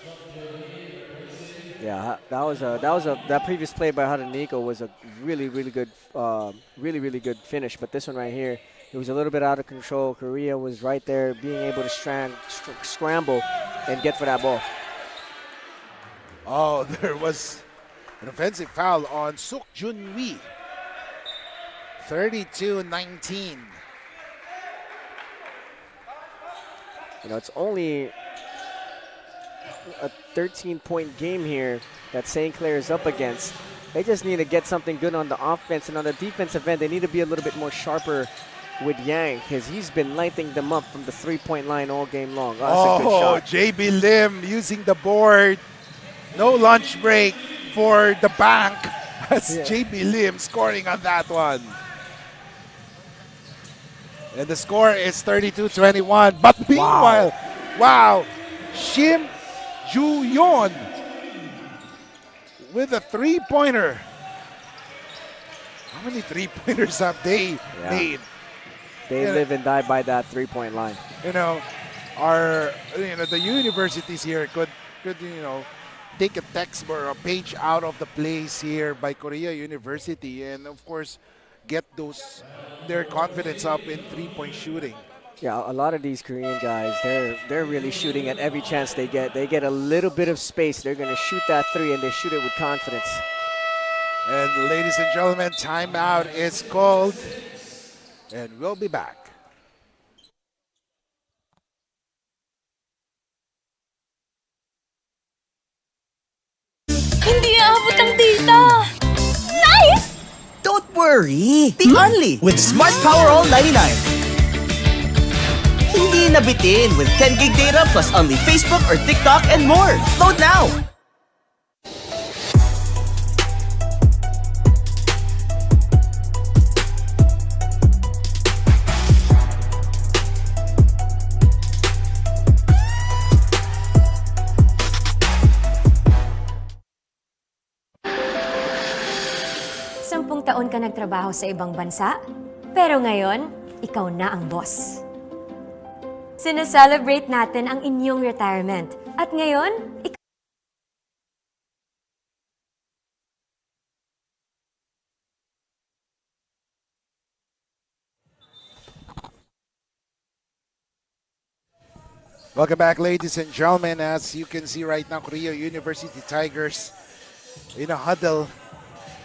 Yeah, that previous play by Hardenico was a really good finish. But this one right here, it was a little bit out of control. Korea was right there, being able to scramble and get for that ball. Oh, there was an offensive foul on Suk Jun Wee. 32-19. You know, it's only a 13-point game here that St. Clair is up against. They just need to get something good on the offense, and on the defensive end, they need to be a little bit more sharper with Yang, because he's been lighting them up from the three-point line all game long. Oh, that's a good shot. JB Lim using the board. No lunch break for the bank. That's JB Lim scoring on that one. And the score is 32-21. But meanwhile, wow, Shim Ju-yeon with a three-pointer. How many three-pointers have they made? They live and die by that three-point line. You know, the universities here could take a textbook or a page out of the plays here by Korea University, and of course get their confidence up in three-point shooting. Yeah, a lot of these Korean guys, they're really shooting at every chance they get. They get a little bit of space, they're going to shoot that three, and they shoot it with confidence. And ladies and gentlemen, timeout is called, and we'll be back. Hindi aabot ang data! Nice! Don't worry, the Only with Smart Power All 99. Hindi nabitin with 10 gig data plus only Facebook or TikTok and more. Load now! Sampung taon ka nagtrabaho sa ibang bansa, pero ngayon, ikaw na ang boss. Sineselebrate natin ang inyong retirement. At ngayon, Welcome back, ladies and gentlemen. As you can see right now, Korea University Tigers in a huddle.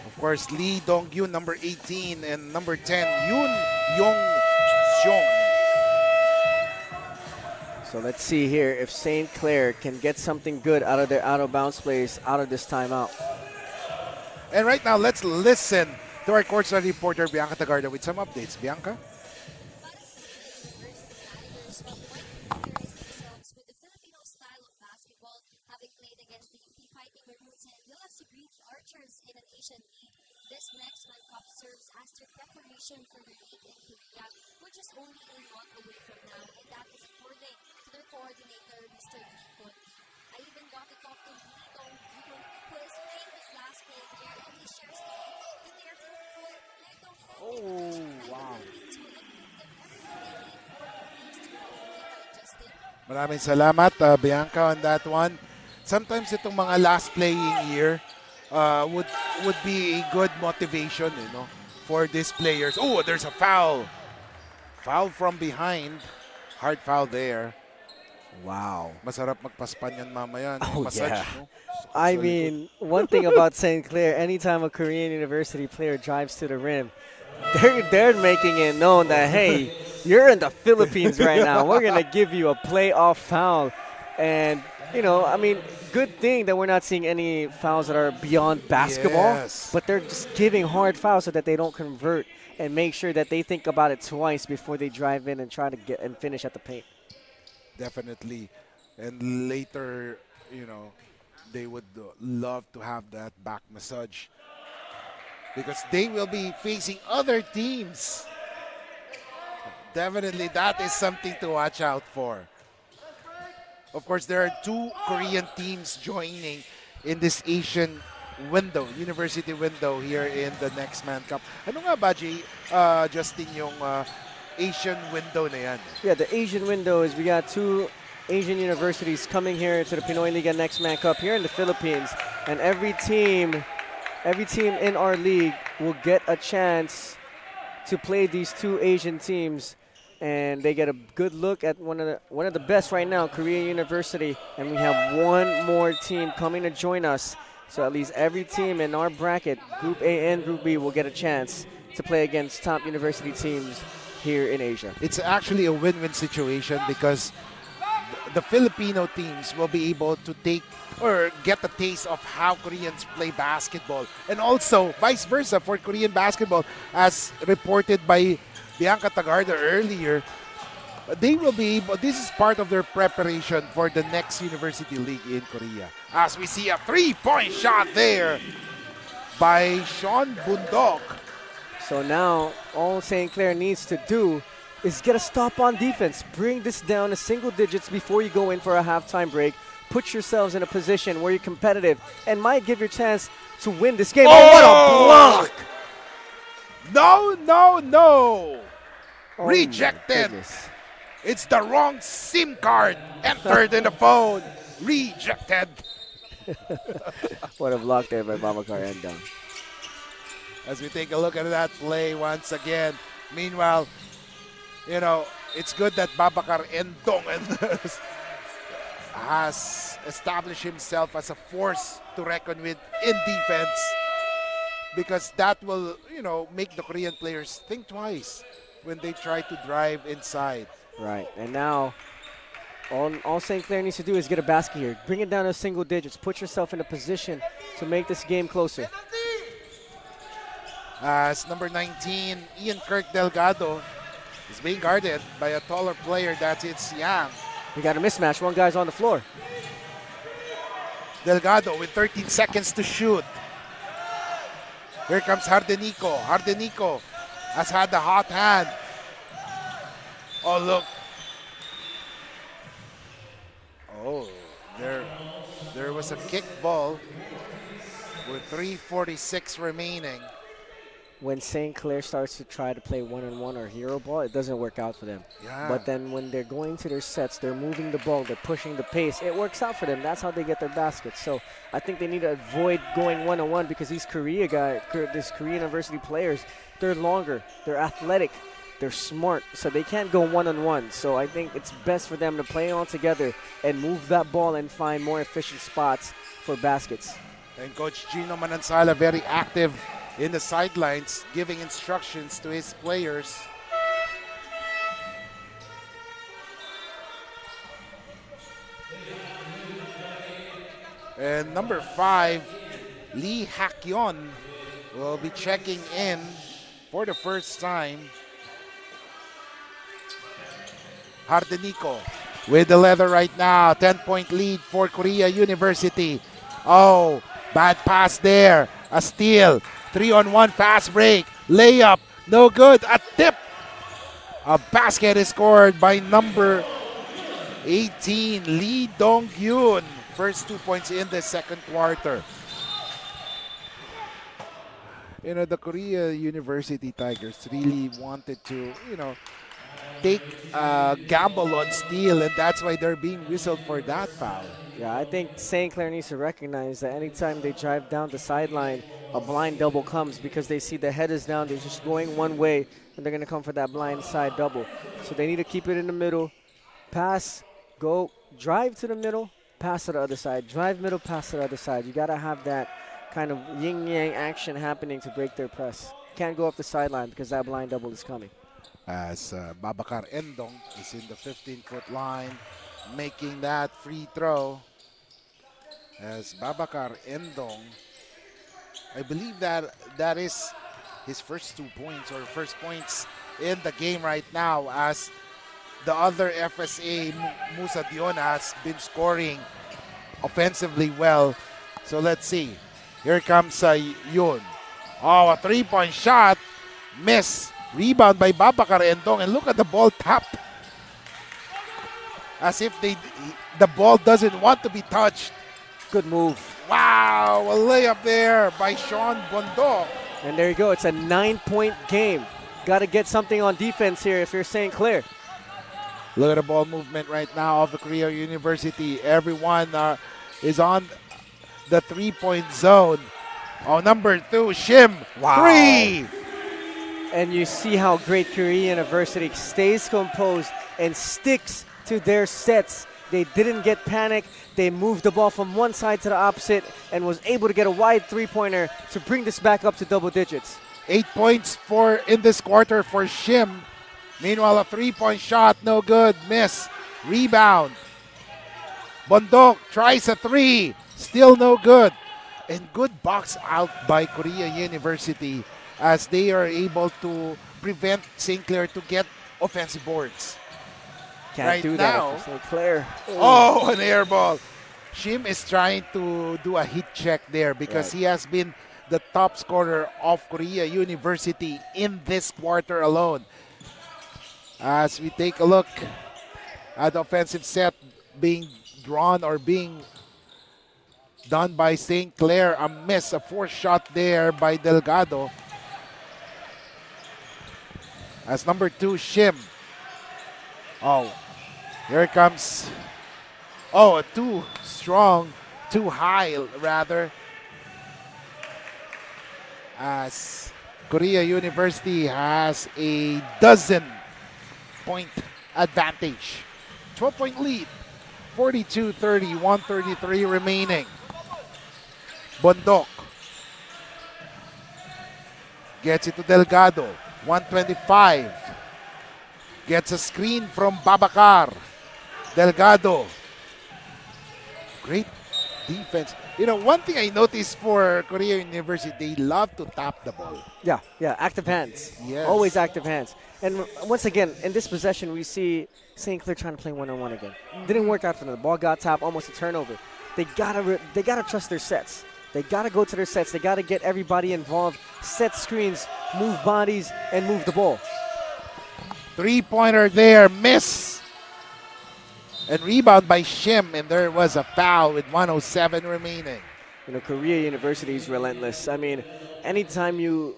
Of course, Lee Dong-gyun, number 18, and number 10, Yoon Yong-seong. So let's see here if St. Clair can get something good out of their out-of-bounds plays out of this timeout. And right now, let's listen to our courtside reporter, Bianca Tagarda, with some updates. Bianca? With the Filipino style of basketball, having played against the UP Fighting Recruits and Galaxy Greek Archers in an Asian League, this next Man Cup serves as their preparation for the league in Korea, which is only a month away from now, and that is according to their coordinator, Mr. Lee. I even got to talk to Lee Dong-gyun, who is playing his last game here, and he shares the hope that they are hopeful na itong wow. Maraming salamat, Bianca, on that one. Sometimes itong mga last playing year would be a good motivation, for these players. Oh, there's a foul. Foul from behind. Hard foul there. Wow. Masarap magpaspan yan mamaya. Oh, Massage, yeah. no? I mean, one thing about St. Clair, anytime a Korean university player drives to the rim, they're making it known that, hey, you're in the Philippines right now. We're going to give you a playoff foul. And, good thing that we're not seeing any fouls that are beyond basketball. Yes. But they're just giving hard fouls so that they don't convert and make sure that they think about it twice before they drive in and try to get and finish at the paint. Definitely. And later, they would love to have that back massage because they will be facing other teams. Definitely, that is something to watch out for. Of course, there are 2 Korean teams joining in this Asian window, university window here in the Next Man Cup. Ano nga ba, Justin, yung Asian window na yan? Yeah, the Asian window is we got 2 Asian universities coming here to the Pinoyliga Next Man Cup here in the Philippines, and every team in our league will get a chance to play these 2 Asian teams, and they get a good look at one of the best right now, Korea University, and we have one more team coming to join us. So at least every team in our bracket, Group A and Group B, will get a chance to play against top university teams here in Asia. It's actually a win-win situation because the Filipino teams will be able to take or get a taste of how Koreans play basketball, and also vice versa for Korean basketball, as reported by Bianca Tagarda earlier. They will be able, this is part of their preparation for the next university league in Korea. As we see a 3-point shot there by Sean Bundok. So now all St. Clair needs to do is get a stop on defense. Bring this down to single digits before you go in for a halftime break. Put yourselves in a position where you're competitive and might give your chance to win this game. Oh, what a block! No. Oh, Rejected. It's the wrong SIM card entered in the phone. Rejected. What a block there by Babacar Endong. As we take a look at that play once again. Meanwhile, it's good that Babacar Endong has established himself as a force to reckon with in defense, because that will, make the Korean players think twice when they try to drive inside. Right, and now all St. Clair needs to do is get a basket here. Bring it down to single digits. Put yourself in a position to make this game closer. As number 19, Ian Kirk Delgado, is being guarded by a taller player, that's It's Yang. We got a mismatch. One guy's on the floor. Delgado with 13 seconds to shoot. Here comes Hardenico. Hardenico has had a hot hand. Oh, look. Oh, there was a kick ball with 3:46 remaining. When St. Clair starts to try to play one-on-one or hero ball, it doesn't work out for them. Yeah. But then when they're going to their sets, they're moving the ball, they're pushing the pace, it works out for them. That's how they get their baskets. So I think they need to avoid going one-on-one because these Korean university players, they're longer, they're athletic, they're smart, so they can't go one-on-one. So I think it's best for them to play all together and move that ball and find more efficient spots for baskets. And Coach Gino Manansala very active in the sidelines, giving instructions to his players. And number 5, Lee Hakyon, will be checking in for the first time. Hardenico with the leather right now. 10-point lead for Korea University. Oh, bad pass there. A steal. 3-on-1 fast break. Layup. No good. A tip. A basket is scored by number 18, Lee Dong-gyun. First 2 points in the second quarter. The Korea University Tigers really wanted to, take a gamble on steal, and that's why they're being whistled for that foul. Yeah, I think St. Clair needs to recognize that anytime they drive down the sideline, a blind double comes because they see the head is down. They're just going one way, and they're going to come for that blind side double. So they need to keep it in the middle, pass, go, drive to the middle, pass to the other side. Drive middle, pass to the other side. You got to have that kind of yin-yang action happening to break their press. Can't go up the sideline because that blind double is coming. As Babacar Endong is in the 15-foot line, making that free throw. As Babacar Endong, I believe that is his first 2 points or first points in the game right now, as the other FSA, Musa Dion, has been scoring offensively well. So let's see. Here comes Yun. Oh, a 3-point shot. Miss. Rebound by Babacar Endong. And look at the ball tap. As if the ball doesn't want to be touched. Good move. Wow, a layup there by Sean Bondok. And there you go. It's a 9-point game. Got to get something on defense here if you're St. Clair. Look at the ball movement right now of the Korea University. Everyone is on the 3-point zone. Oh, number 2, Shim. Wow. 3. And you see how great Korea University stays composed and sticks to their sets. They didn't get panicked. They moved the ball from one side to the opposite and was able to get a wide three-pointer to bring this back up to double digits. 8 points in this quarter for Shim. Meanwhile, a 3-point shot, no good, miss. Rebound. Bondok tries a 3, still no good. And good box out by Korea University as they are able to prevent St. Clair to get offensive boards. Can't right do now, that for St. Clair. Oh, an air ball. Shim is trying to do a hit check there because he has been the top scorer of Korea University in this quarter alone. As we take a look at the offensive set being drawn or being done by St. Clair, a miss, a forced shot there by Delgado. As number 2, Shim. Oh, here it comes. Oh, too strong, too high rather. As Korea University has a 12-point advantage. 12-point lead. 42-30, 133 remaining. Bondok gets it to Delgado. 125. Gets a screen from Babacar. Delgado. Great defense. One thing I noticed for Korea University, they love to tap the ball. Yeah, active hands. Yes. Always active hands. And once again, in this possession, we see St. Clair trying to play one-on-one again. Didn't work out for them. The ball got tapped, almost a turnover. They gotta trust their sets. They gotta go to their sets. They gotta get everybody involved, set screens, move bodies, and move the ball. 3-pointer there, miss. And rebound by Shim, and there was a foul with 107 remaining. Korea University is relentless. I mean, anytime you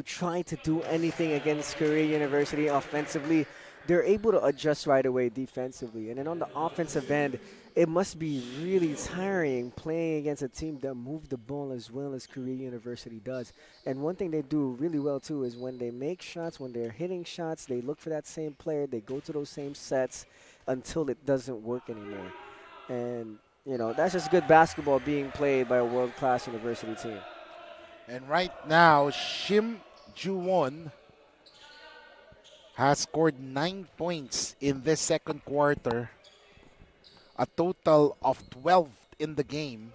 try to do anything against Korea University offensively, they're able to adjust right away defensively. And then on the offensive end, it must be really tiring playing against a team that moves the ball as well as Korea University does. And one thing they do really well, too, is when they make shots, when they're hitting shots, they look for that same player, they go to those same sets until it doesn't work anymore. And, that's just good basketball being played by a world-class university team. And right now, Shim Ju-won has scored 9 points in this second quarter. A total of 12 in the game.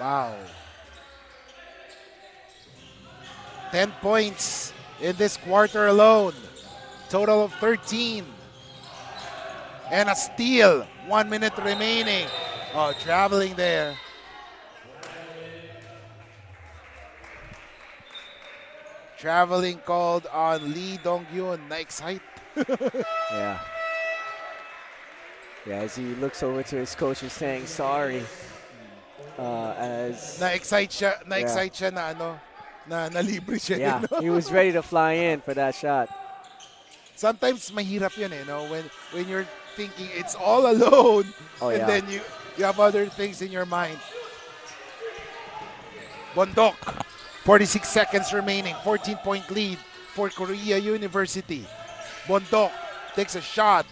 Wow. 10 points in this quarter alone. Total of 13. And a steal. 1 minute remaining. Oh, traveling there. Traveling called on Lee Dong-gyun. Na-excite. Yeah. Yeah, as he looks over to his coach and saying sorry. Na-excite siya, na ano, na nalibre siya. Yeah, no? he was ready to fly in for that shot. Sometimes mahirap yun no? When you're thinking it's all alone and then you have other things in your mind. Bondok, 46 seconds remaining, 14-point lead for Korea University. Bondok takes a shot.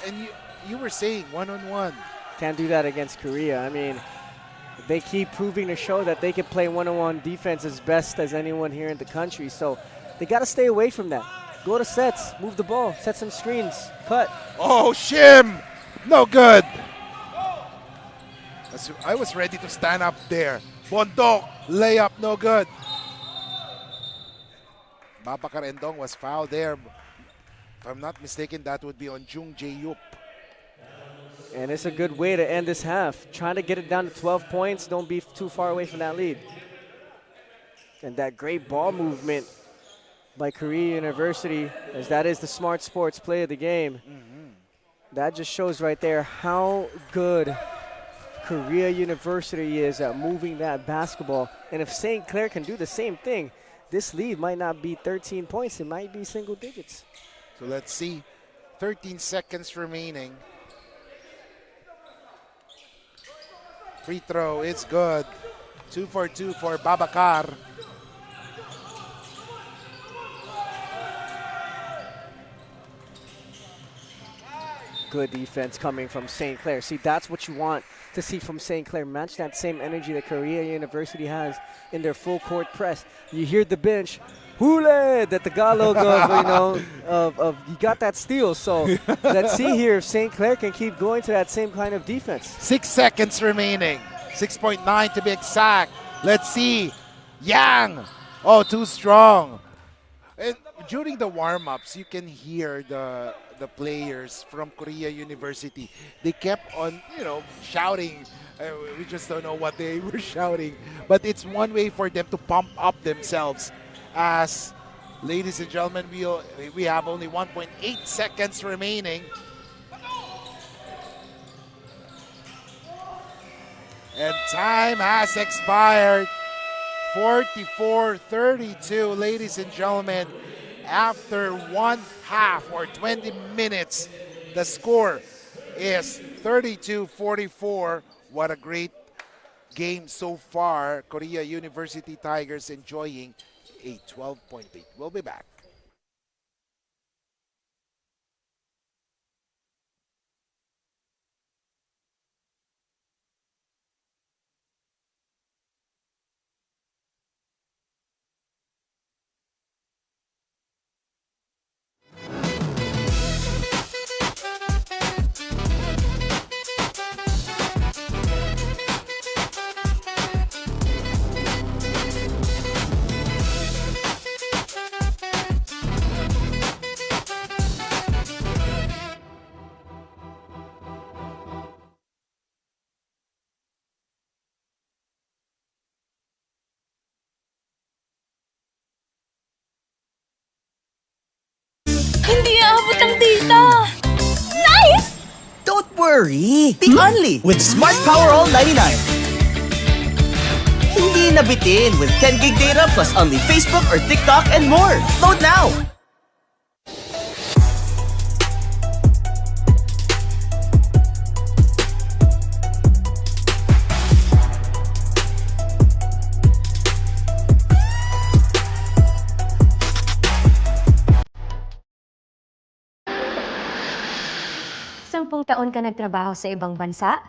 And you were saying one-on-one. Can't do that against Korea. I mean, they keep proving to show that they can play one-on-one defense as best as anyone here in the country. So they got to stay away from that. Go to sets, move the ball, set some screens, cut. Oh, Shim! No good. I was ready to stand up there. Bondok, layup, no good. Baba Karendong was fouled there. If I'm not mistaken, that would be on Jung Jae-yup. And it's a good way to end this half. Trying to get it down to 12 points. Don't be too far away from that lead. And that great ball movement by Korea University, as that is the smart sports play of the game. That just shows right there how good Korea University is at moving that basketball. And if St. Clair can do the same thing, this lead might not be 13 points. It might be single digits. So let's see. 13 seconds remaining. Free throw, it's good. 2 for 2 for Babacar. Good defense coming from St. Clair. See, that's what you want to see from St. Clair. Match that same energy that Korea University has in their full court press. You hear the bench, hule, that Tagalog of you got that steal. So let's see here if St. Clair can keep going to that same kind of defense. 6 seconds remaining. 6.9 to be exact. Let's see. Yang. Oh, too strong. And during the warm-ups, you can hear the players from Korea University. They kept on, shouting. We just don't know what they were shouting. But it's one way for them to pump up themselves. As, ladies and gentlemen, we have only 1.8 seconds remaining. And time has expired. 44-32, ladies and gentlemen. After one half or 20 minutes, the score is 32-44. What a great game so far. Korea University Tigers enjoying a 12-point lead. We'll be back. Hindi aabot ang data! Nice! Don't worry! Be only with Smart Power All 99. Hindi nabitin with 10 gig data plus only Facebook or TikTok and more. Load now! Sampung taon ka nagtrabaho sa ibang bansa,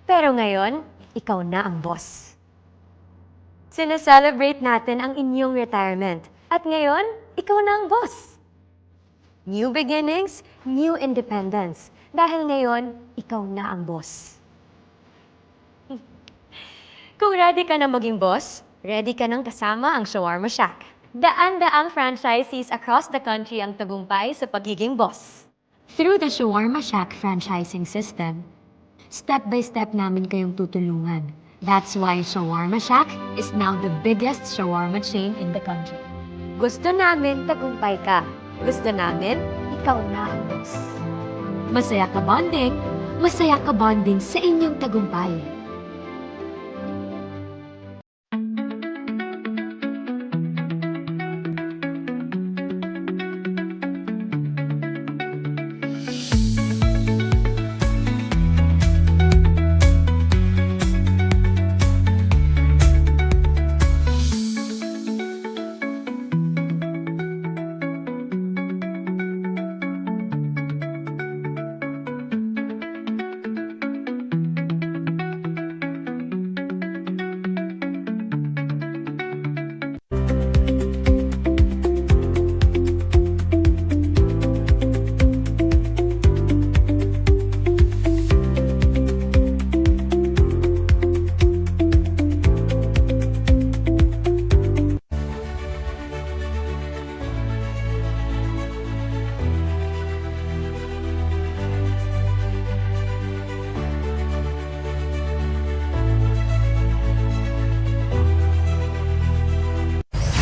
pero ngayon, ikaw na ang boss. Sineselebrate natin ang inyong retirement, at ngayon, ikaw na ang boss. New beginnings, new independence. Dahil ngayon, ikaw na ang boss. Kung ready ka na maging boss, ready ka nang kasama ang Shawarma Shack. Daan-daang franchisees across the country ang tagumpay sa pagiging boss. Through the Shawarma Shack franchising system, step by step namin kayong tutulungan. That's why Shawarma Shack is now the biggest shawarma chain in the country. Gusto namin tagumpay ka. Gusto namin, ikaw na ang boss. Masaya ka bonding sa inyong tagumpay.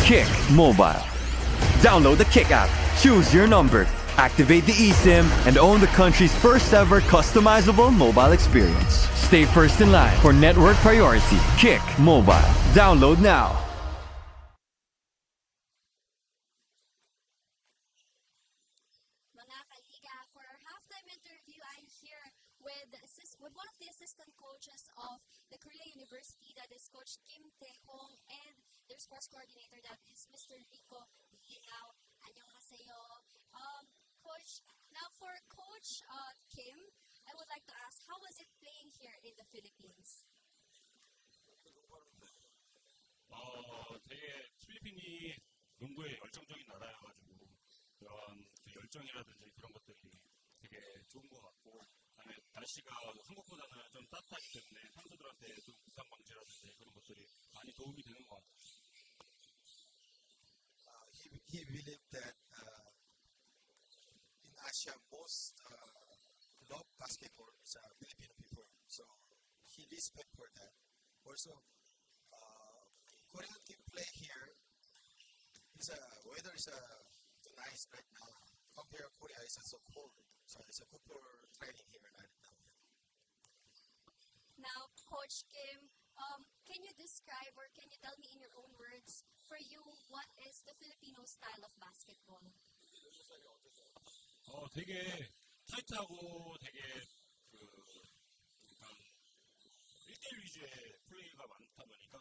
Kick Mobile. Download the Kick app, choose your number, activate the eSIM, and own the country's first ever customizable mobile experience. Stay first in line for network priority. Kick Mobile. Download now. Mga kaliga, for our halftime interview, I'm here with one of the assistant coaches of the Korea University, that is Coach Kim Tae-hong, and their sports coordinator, that is Mr. Rico. Now, annyeonghaseyo. Coach, now for Coach Kim, I would like to ask, how was it playing here in the Philippines? 되게 필리핀이 농구에 열정적인 나라여가지고 그런 그 열정이라든지 그런 것들이 되게 좋은 것 같고, 그다음에 날씨가 한국보다는 좀 따뜻하기 때문에 선수들한테 좀 부상 방지라든지 그런 것들이 많이 도움이 되는 것 같아요. He believed that in Asia most love basketball is Filipino people, so he respect for that. Also, Korean team play here. Weather is nice right now. Compare Korea, it's so cold, so it's a good for training here right now. Now, Coach Kim, can you describe or can you tell me in your own words, for you, what is the Filipino style of basketball? 되게 타이트하고 되게 그 약간 1대1 위주의 플레이가 많다 보니까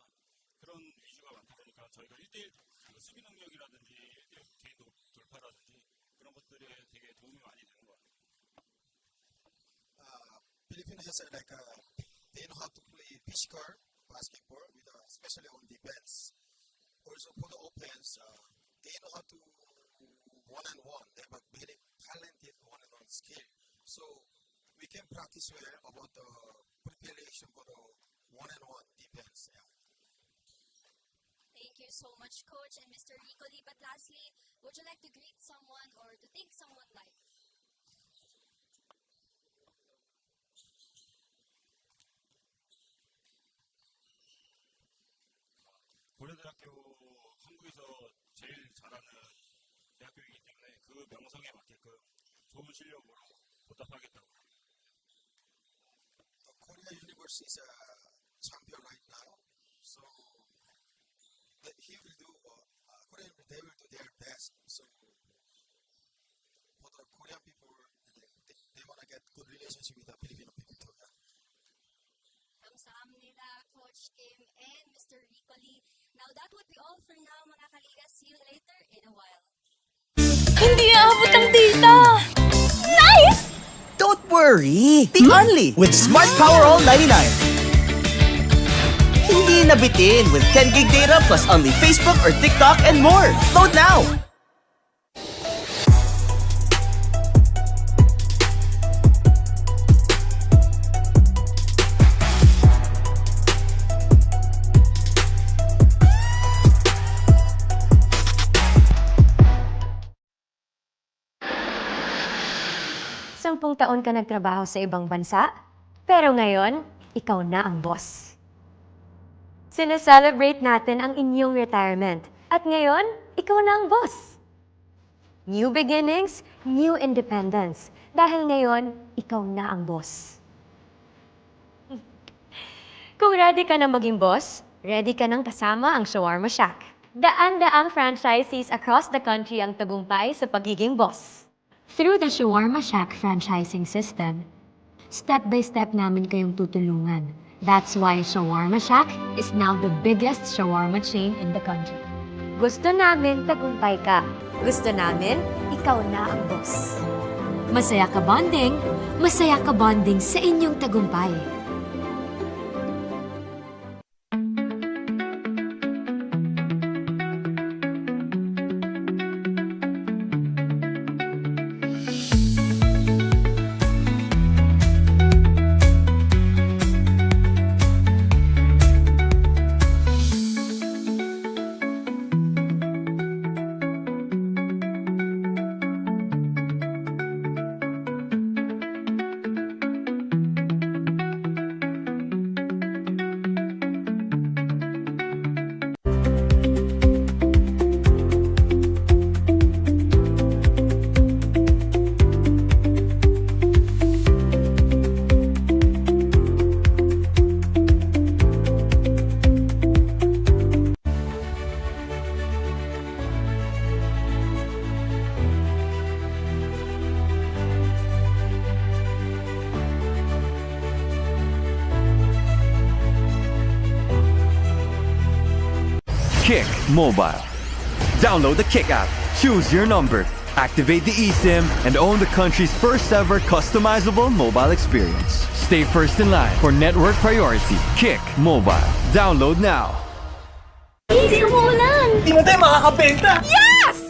그런 위주가 많다 보니까 저희가 1대1 수비 능력이라든지 1대1 개인 돌파라든지 그런 것들에 되게 도움이 많이 되는 것 같아요. Philippines has they know how to play physical basketball, with especially on defense. Also for the offense, they know how to one-on-one. They have a very talented one-on-one skill. So we can practice well about the preparation for the one-on-one defense. Yeah. Thank you so much, Coach and Mr. Rico Lee. But lastly, would you like to greet someone or to thank someone like? 고려대학교 한국에서 제일 잘하는 대학교이기 때문에 그 명성에 맞게끔 좋은 실력으로 보답하겠다고. Korea University is a champion right now, so he will do. They will do their best. So for the Korean people, they want to get good relationship with the Filipino people too. Kamsahamnida, Coach Kim and Mr. Rico Lee. Now that would be all for now, mga kaliga. See you later in a while. Hindi aabot ang data! Nice! Don't worry! The Only with Smart Power All 99. Hindi nabitin with 10 gig data plus only Facebook or TikTok and more. Load now! 10 taon ka nagtrabaho sa ibang bansa, pero ngayon, ikaw na ang boss. Sineselebrate natin ang inyong retirement. At ngayon, ikaw na ang boss. New beginnings, new independence. Dahil ngayon, ikaw na ang boss. Kung ready ka na maging boss, ready ka nang kasama ang Shawarma Shack. Daan-daang franchisees across the country ang tagumpay sa pagiging boss. Through the Shawarma Shack franchising system, step-by-step namin kayong tutulungan. That's why Shawarma Shack is now the biggest shawarma chain in the country. Gusto namin tagumpay ka. Gusto namin, ikaw na ang boss. Masaya ka bonding sa inyong tagumpay. Kick Mobile. Download the Kick app, choose your number, activate the eSIM, and own the country's first ever customizable mobile experience. Stay first in line for network priority. Kick Mobile. Download now. Easy mo lang! Di mo tayo makakabenta! Yes!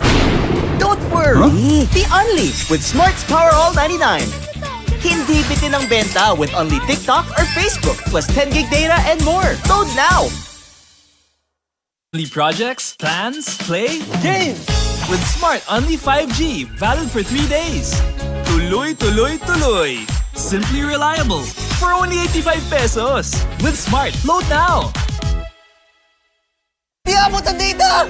Don't worry! Be Unleashed with Smart's Power All 99. Hindi bitin ang benta with only TikTok or Facebook plus 10 gig data and more. Load now! Only projects, plans, play, games! With Smart Only 5G, valid for 3 days. Tuloy, tuloy, tuloy. Simply reliable. For only 85 pesos. With Smart, load now! Di abot ang data!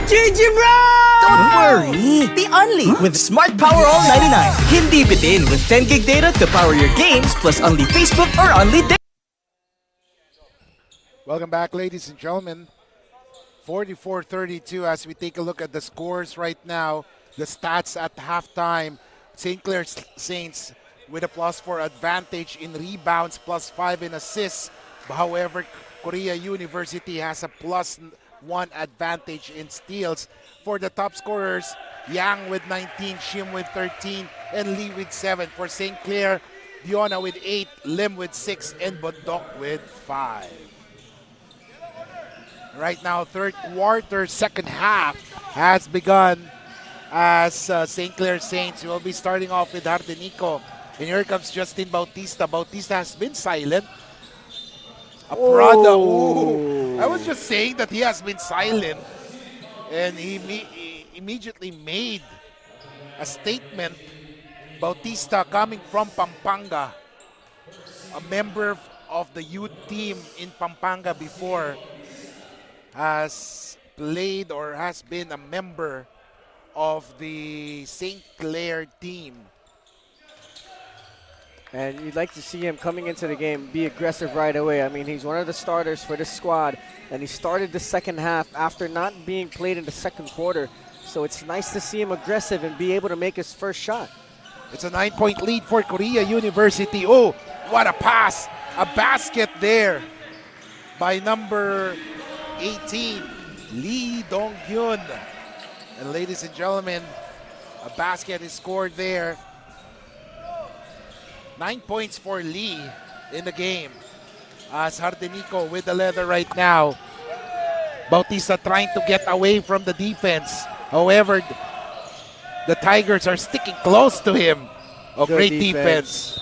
GG bro! Don't worry! Be Unleashed with Smart Power All 99. Hindi bitin with 10 gig data to power your games plus only Facebook or only data. Welcome back, ladies and gentlemen. 44-32 as we take a look at the scores right now. The stats at halftime. St. Clair Saints with a +4 advantage in rebounds, +5 in assists. However, Korea University has a +1 advantage in steals. For the top scorers, Yang with 19, Shim with 13, and Lee with 7. For St. Clair, Diona with 8, Lim with 6, and Bodok with 5. Right now, third quarter, second half has begun as St. Clair Saints will be starting off with Hardenico. And here comes Justin Bautista. Bautista has been silent. Prada. Ooh. I was just saying that he has been silent. And he immediately made a statement. Bautista coming from Pampanga. A member of the youth team in Pampanga before. Has played or has been a member of the St. Clair team. And you'd like to see him coming into the game be aggressive right away. I mean, he's one of the starters for this squad, and he started the second half after not being played in the second quarter. So it's nice to see him aggressive and be able to make his first shot. It's a 9-point lead for Korea University. Oh, what a pass. A basket there by number 18, Lee Dong-hyun. And ladies and gentlemen, a basket is scored there. 9 points for Lee in the game. As Hardenico with the leather right now. Bautista trying to get away from the defense. However, the Tigers are sticking close to him. Oh, great defense.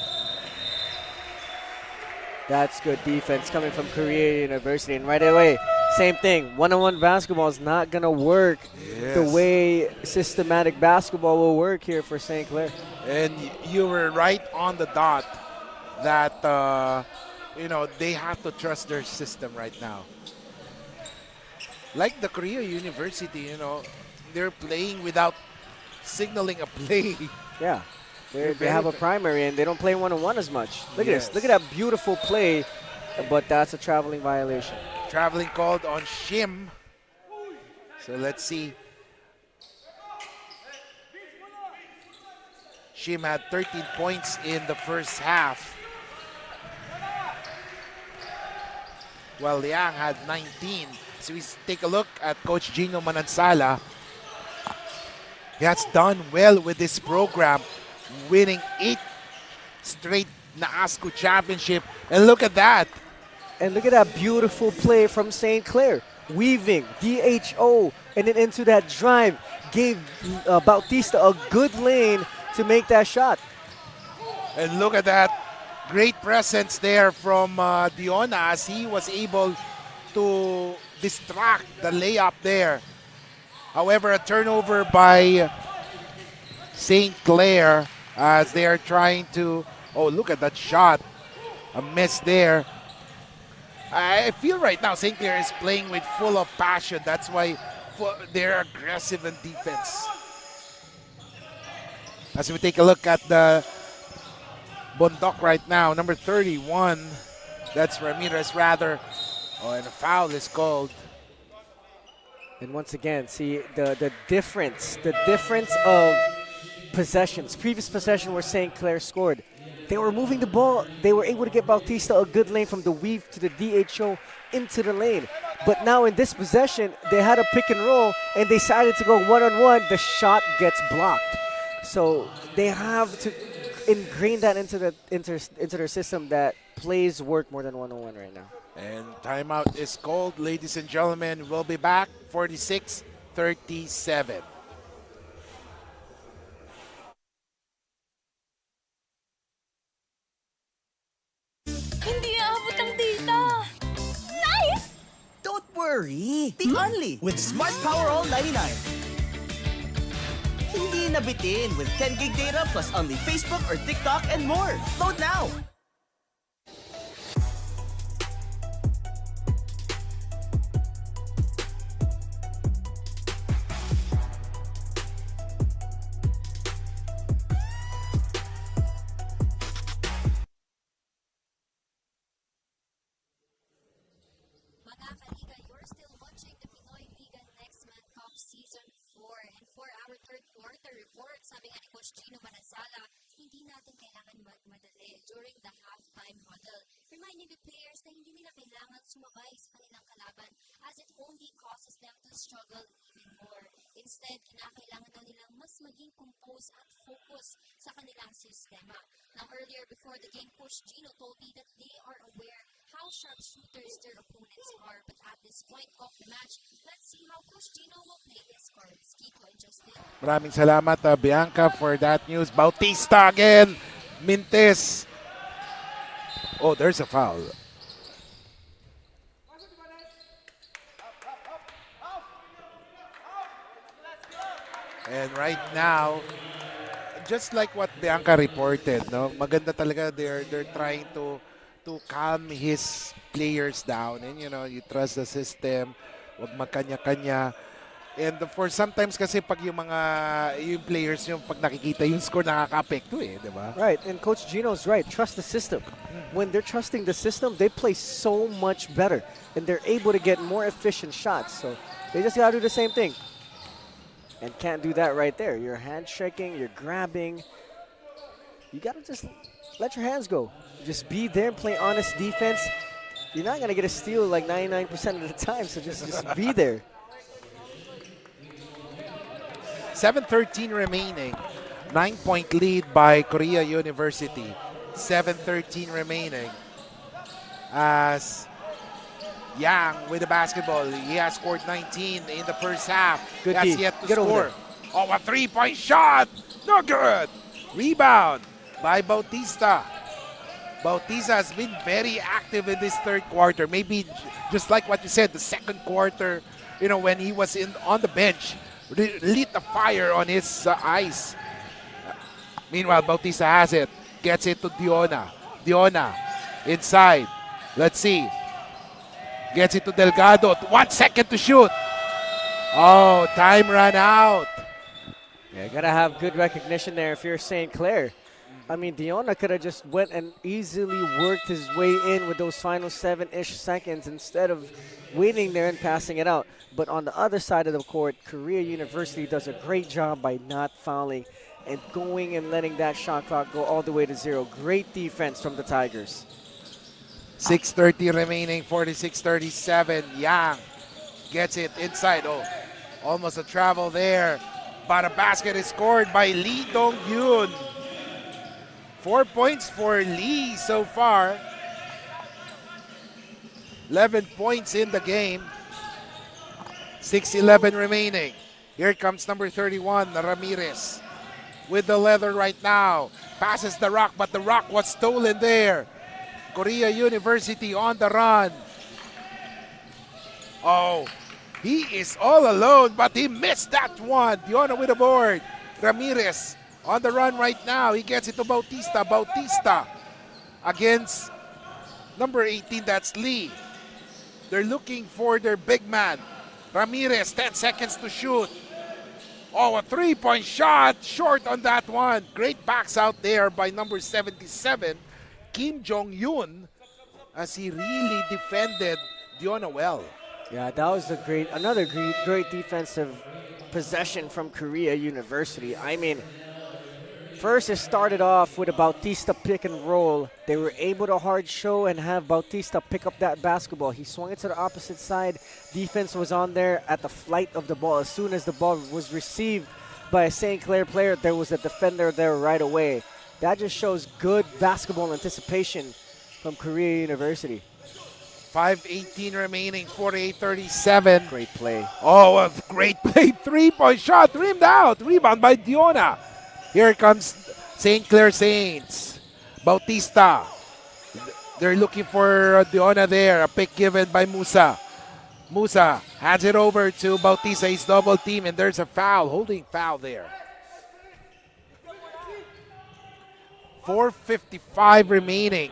That's good defense coming from Korea University. And right away, same thing. One-on-one basketball is not going to work the way systematic basketball will work here for St. Clair. And you were right on the dot that, they have to trust their system right now. Like the Korea University, they're playing without signaling a play. Yeah. They have a primary, and they don't play one-on-one as much. Look at this. Look at that beautiful play, but that's a traveling violation. Traveling called on Shim. So let's see. Shim had 13 points in the first half, while Liang had 19. So we take a look at Coach Gino Manansala. He has done well with this program, winning 8 straight NAASCO championship. And look at that. And look at that beautiful play from St. Clair. Weaving, DHO, and then into that drive. Gave Bautista a good lane to make that shot. And look at that. Great presence there from Diona as he was able to distract the layup there. However, a turnover by St. Clair as they are trying to, look at that shot. A miss there. I feel right now St. Clair is playing with full of passion. That's why they're aggressive in defense. As we take a look at the Bondok right now, number 31, that's Ramirez rather. And a foul is called. And once again, see the difference of possessions. Previous possession where St. Clair scored. They were moving the ball. They were able to get Bautista a good lane from the weave to the DHO into the lane. But now in this possession, they had a pick and roll and they decided to go one-on-one. The shot gets blocked. So they have to ingrain that into their system that plays work more than one-on-one right now. And timeout is called, ladies and gentlemen. We'll be back 46-37. Hindi aabot ang data. Nice! Don't worry. The Only with Smart Power All 99. Hindi nabitin with 10 gig data plus only Facebook or TikTok and more. Load now. Mga kaliga, you're still watching the Pinoyliga Next Man Cup Season 4. And for our third quarter report, sabi nga ni Coach Gino Manansala, hindi natin kailangan magmadali during the halftime huddle. Reminding the players na hindi nila kailangan sumabay sa kanilang kalaban as it only causes them to struggle even more. Instead, kinakailangan daw nilang mas maging composed at focus sa kanilang sistema. Now, earlier before the game, Coach Gino told me that they are aware how sharp shooters their opponents are. But at this point of the match, let's see how Coach Gino will play his cards. Kiko and Justin. Maraming salamat, Bianca, for that news. Bautista again. Mintes. Oh, there's a foul. And right now, just like what Bianca reported, no, maganda talaga. They're trying to calm his players down, and you trust the system. Wag magkanya-kanya. And for sometimes kasi pag yung players yung pag nakikita yung score nakaka-apekto di ba? Right, and Coach Gino's right. Trust the system. When they're trusting the system, they play so much better, and they're able to get more efficient shots. So they just gotta do the same thing. And can't do that right there. You're handshaking, you're grabbing. You gotta just let your hands go. Just be there and play honest defense. You're not gonna get a steal like 99% of the time, so just be there. 7:13 remaining. 9-point lead by Korea University. 7:13 remaining. As Yang with the basketball. He has scored 19 in the first half. Good He has key. yet to Get over score. Oh, a three-point shot. No good. Rebound by Bautista. Bautista has been very active in this third quarter. Maybe just like what you said, the second quarter, when he was on the bench, lit the fire on his eyes. Meanwhile, Bautista has it. Gets it to Diona. Diona inside. Let's see. Gets it to Delgado. 1 second to shoot. Oh, time ran out. Yeah, gotta have good recognition there if you're St. Clair. I mean, Diona could have just went and easily worked his way in with those final 7-ish seconds instead of waiting there and passing it out. But on the other side of the court, Korea University does a great job by not fouling and going and letting that shot clock go all the way to 0. Great defense from the Tigers. 6:30 remaining, 46-37. Yang gets it inside. Oh, almost a travel there. But a basket is scored by Lee Dong-yoon. 4 points for Lee so far. 11 points in the game. 6:11 remaining. Here comes number 31, Ramirez. With the leather right now. Passes the rock, but the rock was stolen there. Korea University on the run. Oh, he is all alone, but he missed that one. Diona with the board. Ramirez on the run right now. He gets it to Bautista. Bautista against number 18, that's Lee. They're looking for their big man. Ramirez, 10 seconds to shoot. Oh, a three-point shot. Short on that one. Great backs out there by number 77, Kim Jong-yoon, as he really defended Diona well. Yeah, that was another great defensive possession from Korea University. I mean, first it started off with a Bautista pick and roll. They were able to hard show and have Bautista pick up that basketball. He swung it to the opposite side. Defense was on there at the flight of the ball. As soon as the ball was received by a St. Clair player, there was a defender there right away. That just shows good basketball anticipation from Korea University. 5:18 remaining, 48-37. Great play. Oh, a great play. Three-point shot, rimmed out. Rebound by Diona. Here comes St. Clair Saints. Bautista. They're looking for Diona there. A pick given by Musa. Musa hands it over to Bautista. He's double team, and there's a foul, holding foul there. 4:55 remaining.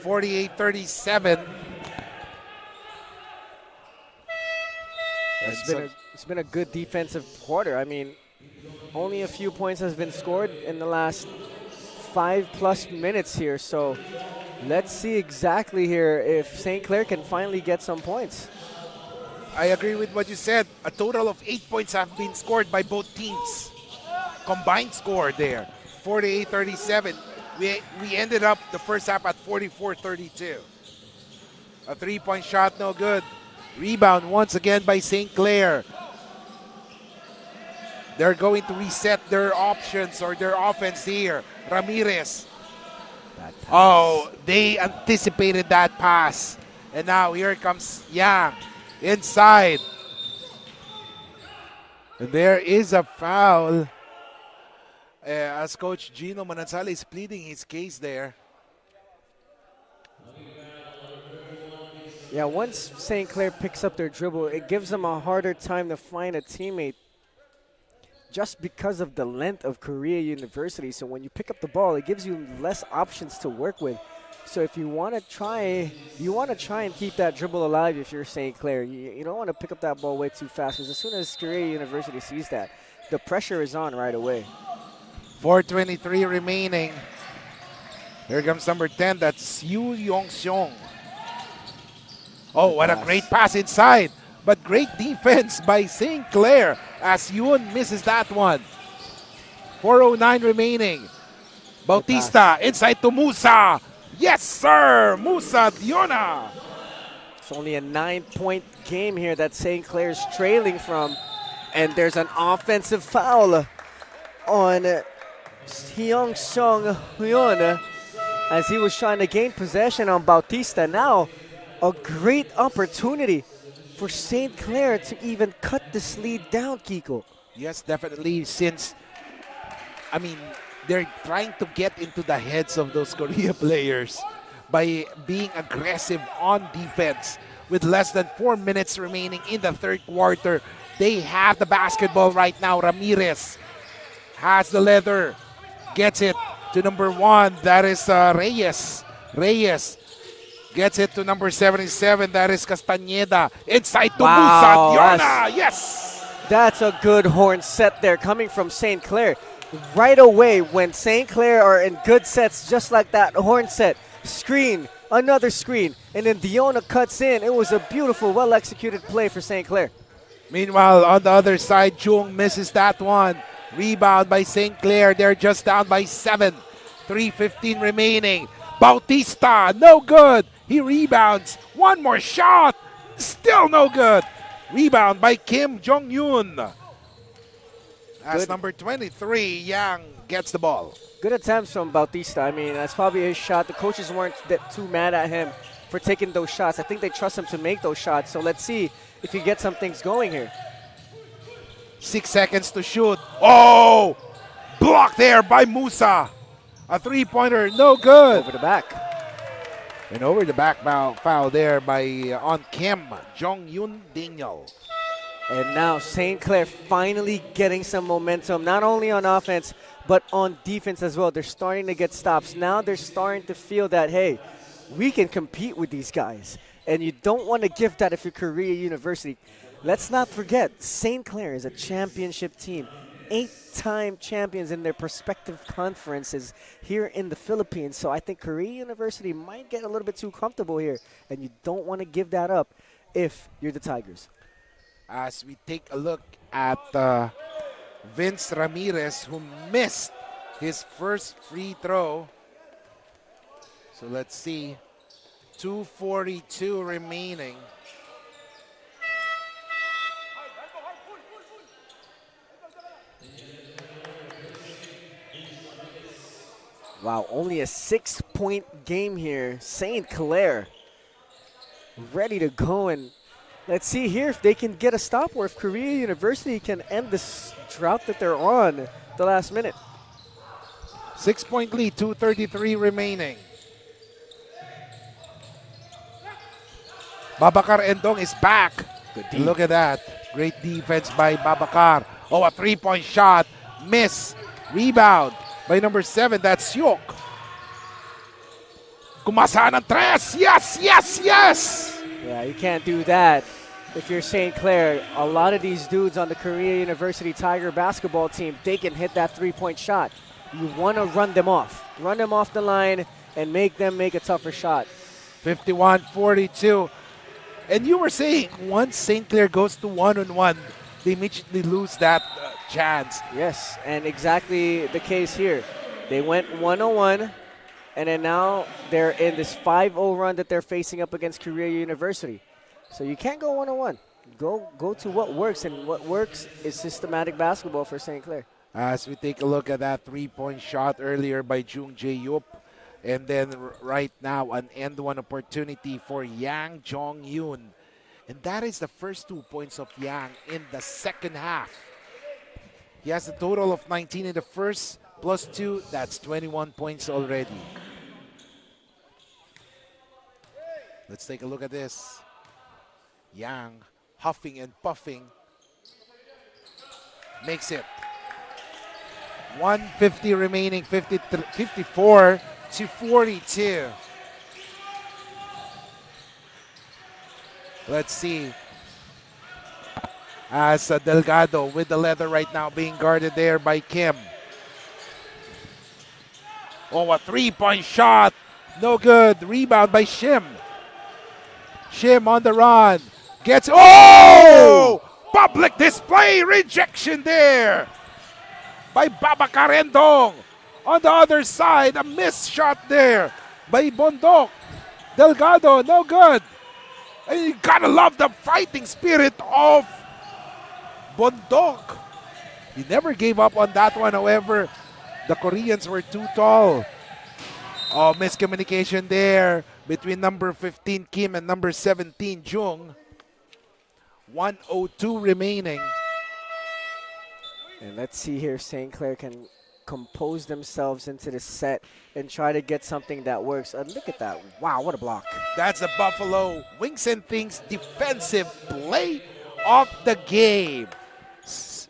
48-37. It's been a good defensive quarter. I mean, only a few points has been scored in the last 5+ minutes here. So let's see exactly here if St. Clair can finally get some points. I agree with what you said. A total of 8 points have been scored by both teams. Combined score there, 48-37. We ended up the first half at 44-32. A three-point shot, no good. Rebound once again by St. Clair. They're going to reset their options or their offense here. Ramirez. Oh, they anticipated that pass. And now here comes Yang inside. And there is a foul. As Coach Gino Manansala is pleading his case there. Yeah, once St. Clair picks up their dribble, it gives them a harder time to find a teammate just because of the length of Korea University. So when you pick up the ball, it gives you less options to work with. So if you want to try, and keep that dribble alive if you're St. Clair. You don't want to pick up that ball way too fast, because as soon as Korea University sees that, the pressure is on right away. 4:23 remaining. Here comes number 10. That's Yu Yong-seong. Oh, what a great pass inside. But great defense by St. Clair as Yoon misses that one. 4:09 remaining. Bautista inside to Musa. Yes, sir. Musa Diona. It's only a 9-point game here that St. Clair's trailing from. And there's an offensive foul on Hyung Sung Hyun as he was trying to gain possession on Bautista. Now, a great opportunity for St. Clair to even cut this lead down, Kiko. Yes, definitely. Since, I mean, they're trying to get into the heads of those Korea players by being aggressive on defense. With less than 4 minutes remaining in the third quarter, they have the basketball right now. Ramirez has the leather, gets it to number 1, that is Reyes. Reyes gets it to number 77, that is Castañeda. Inside to Musa. Diona, yes! That's a good horn set there coming from St. Clair. Right away, when St. Clair are in good sets, just like that horn set, screen, another screen, and then Diona cuts in. It was a beautiful, well-executed play for St. Clair. Meanwhile, on the other side, Jung misses that one. Rebound by St. Clair. They're just down by 7. 3:15 remaining. Bautista, no good. He rebounds. One more shot. Still no good. Rebound by Kim Jong-yoon. As number 23, Yang gets the ball. Good attempts from Bautista. I mean, that's probably his shot. The coaches weren't too mad at him for taking those shots. I think they trust him to make those shots. So let's see if he gets some things going here. 6 seconds to shoot. Oh! Blocked there by Musa. A three-pointer, no good. Over the back. And over the back foul there by on Kim Jong-yoon Daniel. And now St. Clair finally getting some momentum, not only on offense, but on defense as well. They're starting to get stops. Now they're starting to feel that, hey, we can compete with these guys. And you don't want to give that if you're Korea University. Let's not forget, St. Clair is a championship team. 8-time champions in their respective conferences here in the Philippines. So I think Korea University might get a little bit too comfortable here. And you don't want to give that up if you're the Tigers. As we take a look at Vince Ramirez, who missed his first free throw. So let's see. 2:42 remaining. Wow, only a 6-point game here. St. Clair ready to go, and let's see here if they can get a stop or if Korea University can end this drought that they're on the last minute. 6-point lead, 2:33 remaining. Babacar Endong is back. Look at that. Great defense by Babacar. Oh, a three-point shot. Miss. Rebound by number 7. That's Syok. Kumasa ng tres. Yes, yes, yes. Yeah, you can't do that if you're St. Clair. A lot of these dudes on the Korea University Tiger basketball team, they can hit that three-point shot. You want to run them off. Run them off the line and make them make a tougher shot. 51-42. And you were saying once St. Clair goes to one-on-one, they immediately lose that chance. Yes, and exactly the case here. They went one-on-one, and then now they're in this 5-0 run that they're facing up against Korea University. So you can't go one-on-one. Go to what works, and what works is systematic basketball for St. Clair. As we take a look at that three-point shot earlier by Jung Jae-yup. And then right now, an end one opportunity for Yang Jong-yoon. And that is the first 2 points of Yang in the second half. He has a total of 19 in the first, plus 2. That's 21 points already. Let's take a look at this. Yang huffing and puffing. Makes it. 150 remaining, 54 to 42. Let's see. As Delgado with the leather right now being guarded there by Kim. Oh, a three-point shot. No good. Rebound by Shim. Shim on the run. Gets, oh! Public display rejection there by Babacar Endong. On the other side, a missed shot there by Bondok. Delgado, no good. And you gotta love the fighting spirit of Bondok. He never gave up on that one. However, the Koreans were too tall. Oh, miscommunication there between number 15 Kim and number 17 Jung. 1:02 remaining. And let's see here, St. Clair can compose themselves into the set and try to get something that works. Look at that. Wow, what a block. That's the Buffalo Wings and Things defensive play of the game.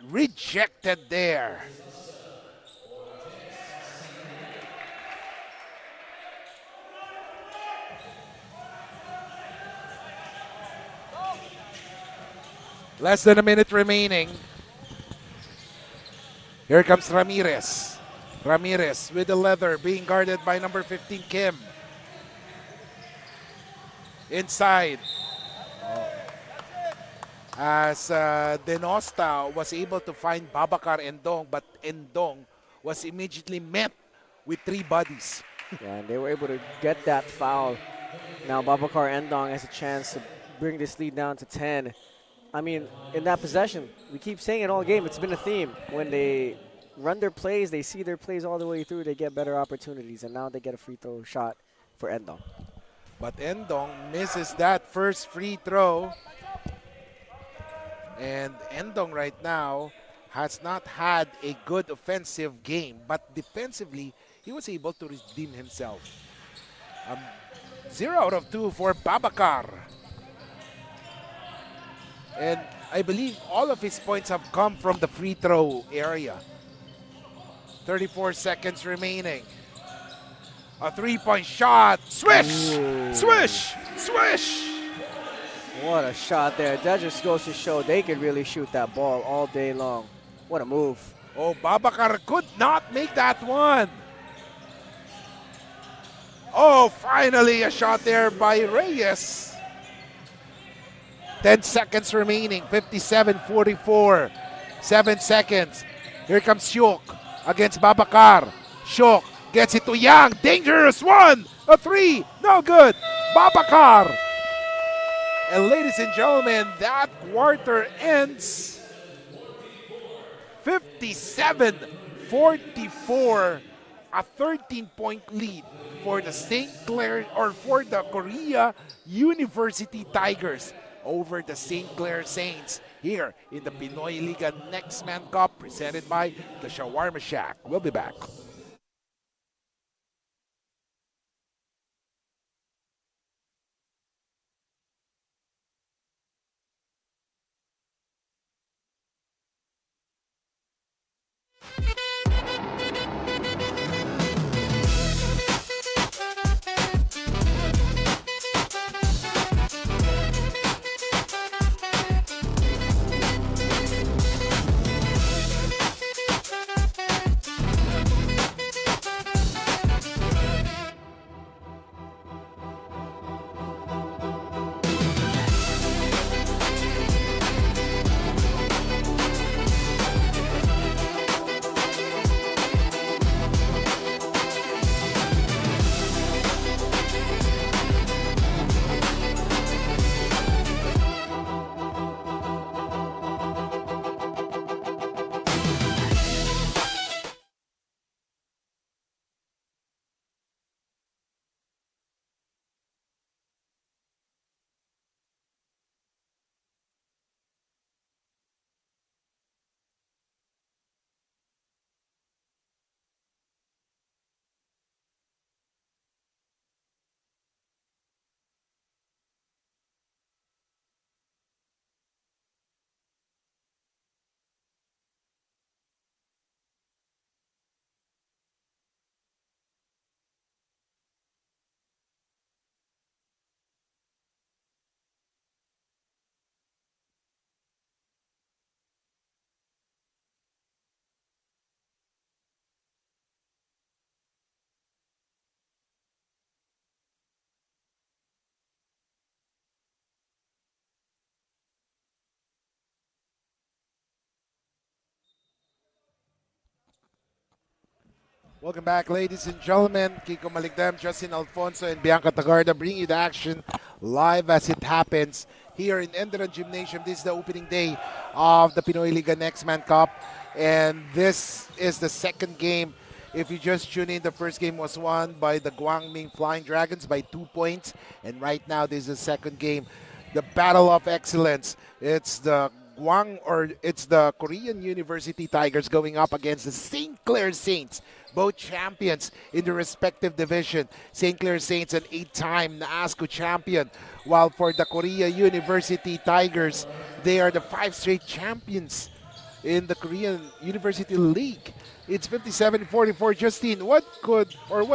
Rejected there. Less than a minute remaining. Here comes Ramirez. Ramirez with the leather being guarded by number 15, Kim. Inside. As Denosta was able to find Babacar Endong, but Endong was immediately met with 3 bodies. Yeah, and they were able to get that foul. Now Babacar Endong has a chance to bring this lead down to 10. I mean, in that possession, we keep saying it all game, it's been a theme. When they run their plays, they see their plays all the way through, they get better opportunities, and now they get a free throw shot for Endong. But Endong misses that first free throw. And Endong right now has not had a good offensive game, but defensively, he was able to redeem himself. 0 out of 2 for Babacar. And I believe all of his points have come from the free throw area. 34 seconds remaining. A 3-point shot. Swish! Ooh. Swish! Swish! What a shot there. That just goes to show they could really shoot that ball all day long. What a move. Oh, Babacar could not make that one. Oh, finally a shot there by Reyes. 10 seconds remaining, 57-44. 7 seconds. Here comes Syuk against Babacar. Syuk gets it to Yang. Dangerous one. A 3. No good. Babacar. And ladies and gentlemen, that quarter ends 57-44. A 13-point lead for the St. Clair, or for the Korea University Tigers over the St. Clair Saints here in the Pinoyliga Next Man Cup, presented by the Shawarma Shack. We'll be back. Welcome back, ladies and gentlemen. Kiko Maligdam, Justin Alfonso, and Bianca Tagarda bring you the action live as it happens here in Enderan Gymnasium. This is the opening day of the Pinoyliga Next Man Cup, and this is the second game. If you just tune in, the first game was won by the Guangming Flying Dragons by 2 points, and right now this is the second game. The Battle of Excellence. It's the it's the Korean University Tigers going up against the St. Clair Saints, both champions in their respective division. St. Clair Saints, an 8-time NASCO champion, while for the Korea University Tigers, they are the 5 straight champions in the Korean University League. It's 57-44. Justine, what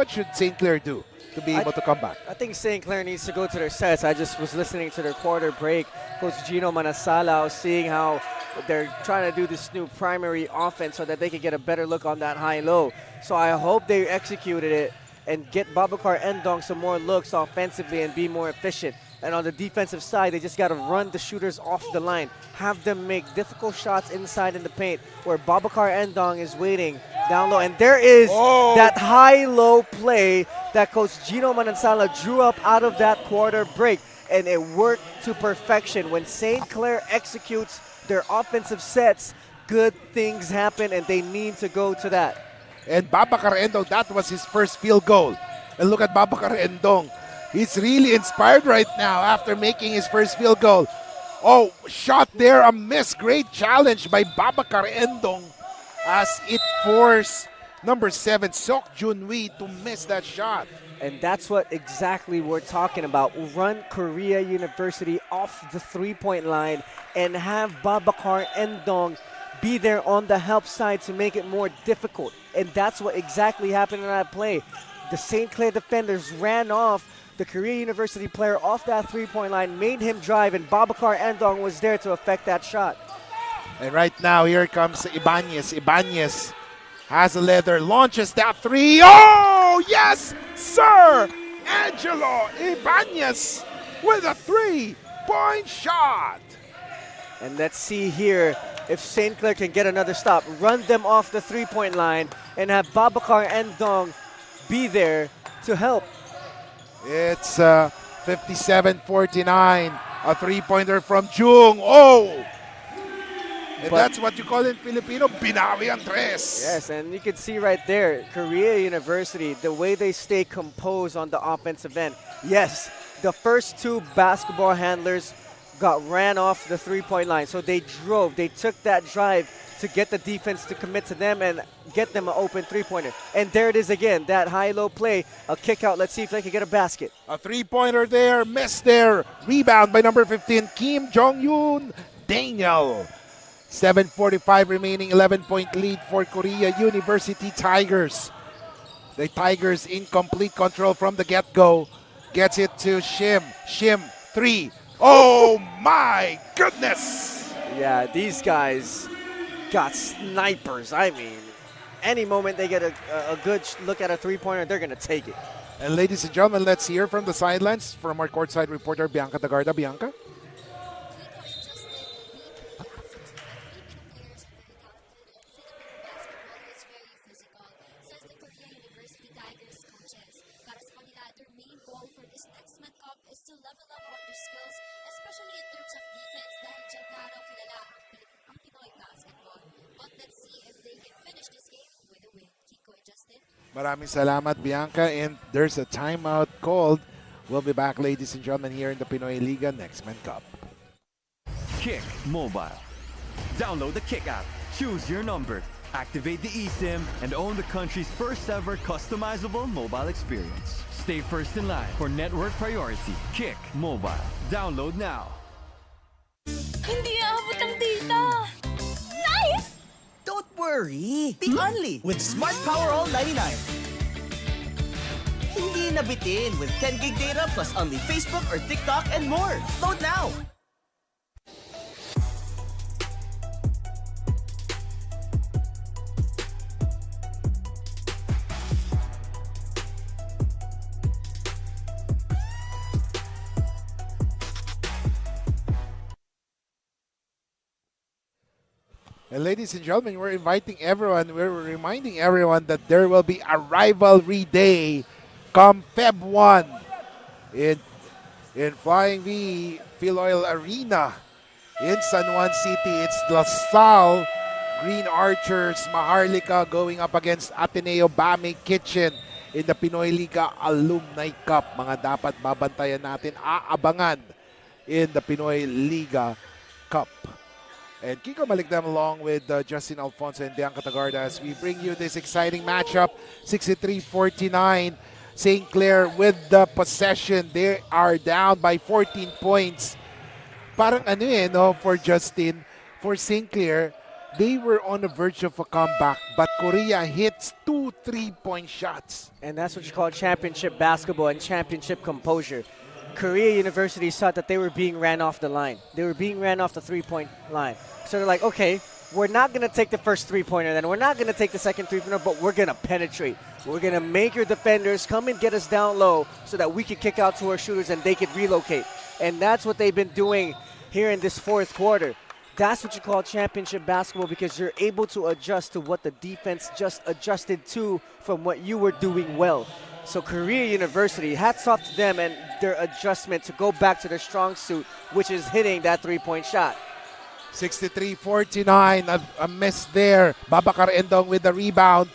should St. Clair do to be able to come back? I think St. Clair needs to go to their sets. I just was listening to their quarter break. Coach Gino Manasala, seeing how they're trying to do this new primary offense so that they can get a better look on that high-low. So I hope they executed it and get Babacar Endong some more looks offensively and be more efficient. And on the defensive side, they just got to run the shooters off the line. Have them make difficult shots inside in the paint where Babacar Endong is waiting down low. And there is that high-low play that Coach Gino Manansala drew up out of that quarter break. And it worked to perfection. When St. Clair executes their offensive sets, good things happen, and they need to go to that. And Babacar Endong, that was his first field goal. And look at Babacar Endong. He's really inspired right now after making his first field goal. Oh, shot there, a miss. Great challenge by Babacar Endong as it forced number 7, Sok Junwee, to miss that shot. And that's what exactly we're talking about. Run Korea University off the three-point line and have Babacar Endong be there on the help side to make it more difficult. And that's what exactly happened in that play. The St. Clair defenders ran off the Korea University player off that three-point line, made him drive, and Babacar Endong was there to affect that shot. And right now, here comes Ibanez. Ibanez has a leather, launches that three. Oh, yes, sir! Angelo Ibanez with a three-point shot. And let's see here if St. Clair can get another stop. Run them off the three-point line and have Babacar Endong be there to help. It's 57-49. A three-pointer from Jung. Oh! And that's what you call in Filipino, binawi ang tres. Yes, and you can see right there, Korea University, the way they stay composed on the offensive end. Yes, the first 2 basketball handlers got ran off the three-point line. So they drove. They took that drive to get the defense to commit to them and get them an open three-pointer. And there it is again, that high-low play, a kick out. Let's see if they can get a basket. A three-pointer there, missed there. Rebound by number 15, Kim Jong-yoon Daniel. 7:45 remaining, 11-point lead for Korea University Tigers. The Tigers in complete control from the get-go. Gets it to Shim. Shim, 3. Oh my goodness! Yeah, these guys got snipers. I mean, any moment they get a good look at a three-pointer, they're going to take it. And ladies and gentlemen, let's hear from the sidelines from our courtside reporter, Bianca Dagarda. Bianca? Maraming salamat, Bianca. And there's a timeout called. We'll be back, ladies and gentlemen, here in the Pinoyliga Next Man Cup. Kick Mobile. Download the Kick app. Choose your number. Activate the eSIM and own the country's first ever customizable mobile experience. Stay first in line for network priority. Kick Mobile. Download now. Hindi aabot ang data. Nice! Don't worry. The Only with Smart Power All 99. Hindi nabitin with 10 gig data plus only Facebook or TikTok and more. Load now. And ladies and gentlemen, we're reminding everyone that there will be a rivalry day come Feb 1 in Flying V Philoil Arena in San Juan City. It's LaSalle Green Archers Maharlika going up against Ateneo Bame Kitchen in the Pinoyliga Alumni Cup. Mga dapat babantayan natin, aabangan in the Pinoyliga Cup. and Kiko Maligdam along with Justin Alfonso and Bianca Tagarda as we bring you this exciting matchup. 63-49. St. Clair with the possession. They are down by 14 points. Parang ano no, for Justin, for St. Clair, they were on the verge of a comeback, but Korea hits 2 3-point shots. And that's what you call championship basketball and championship composure. Korea University thought that they were being ran off the line. They were being ran off the three-point line. So they're like, okay, we're not going to take the first three-pointer then. We're not going to take the second three-pointer, but we're going to penetrate. We're going to make your defenders come and get us down low so that we can kick out to our shooters and they could relocate. And that's what they've been doing here in this fourth quarter. That's what you call championship basketball because you're able to adjust to what the defense just adjusted to from what you were doing well. So Korea University, hats off to them and their adjustment to go back to their strong suit, which is hitting that three-point shot. 63-49, a miss there. Babacar Endong with the rebound.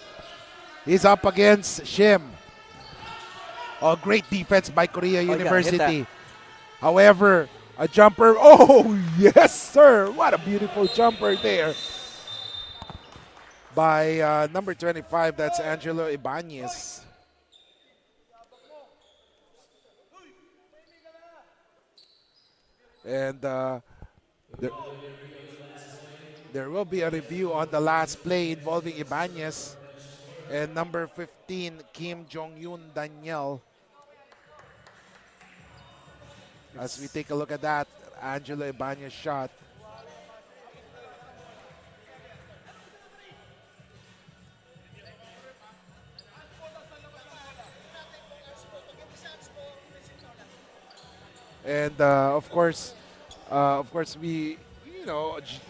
He's up against Shim. Oh, great defense by Korea University. However, a jumper. Oh, yes, sir. What a beautiful jumper there by number 25. That's Angelo Ibanez. And there will be a review on the last play involving Ibanez and number 15, Kim Jong-yoon Daniel. As we take a look at that, Angelo Ibanez shot. And of course, we,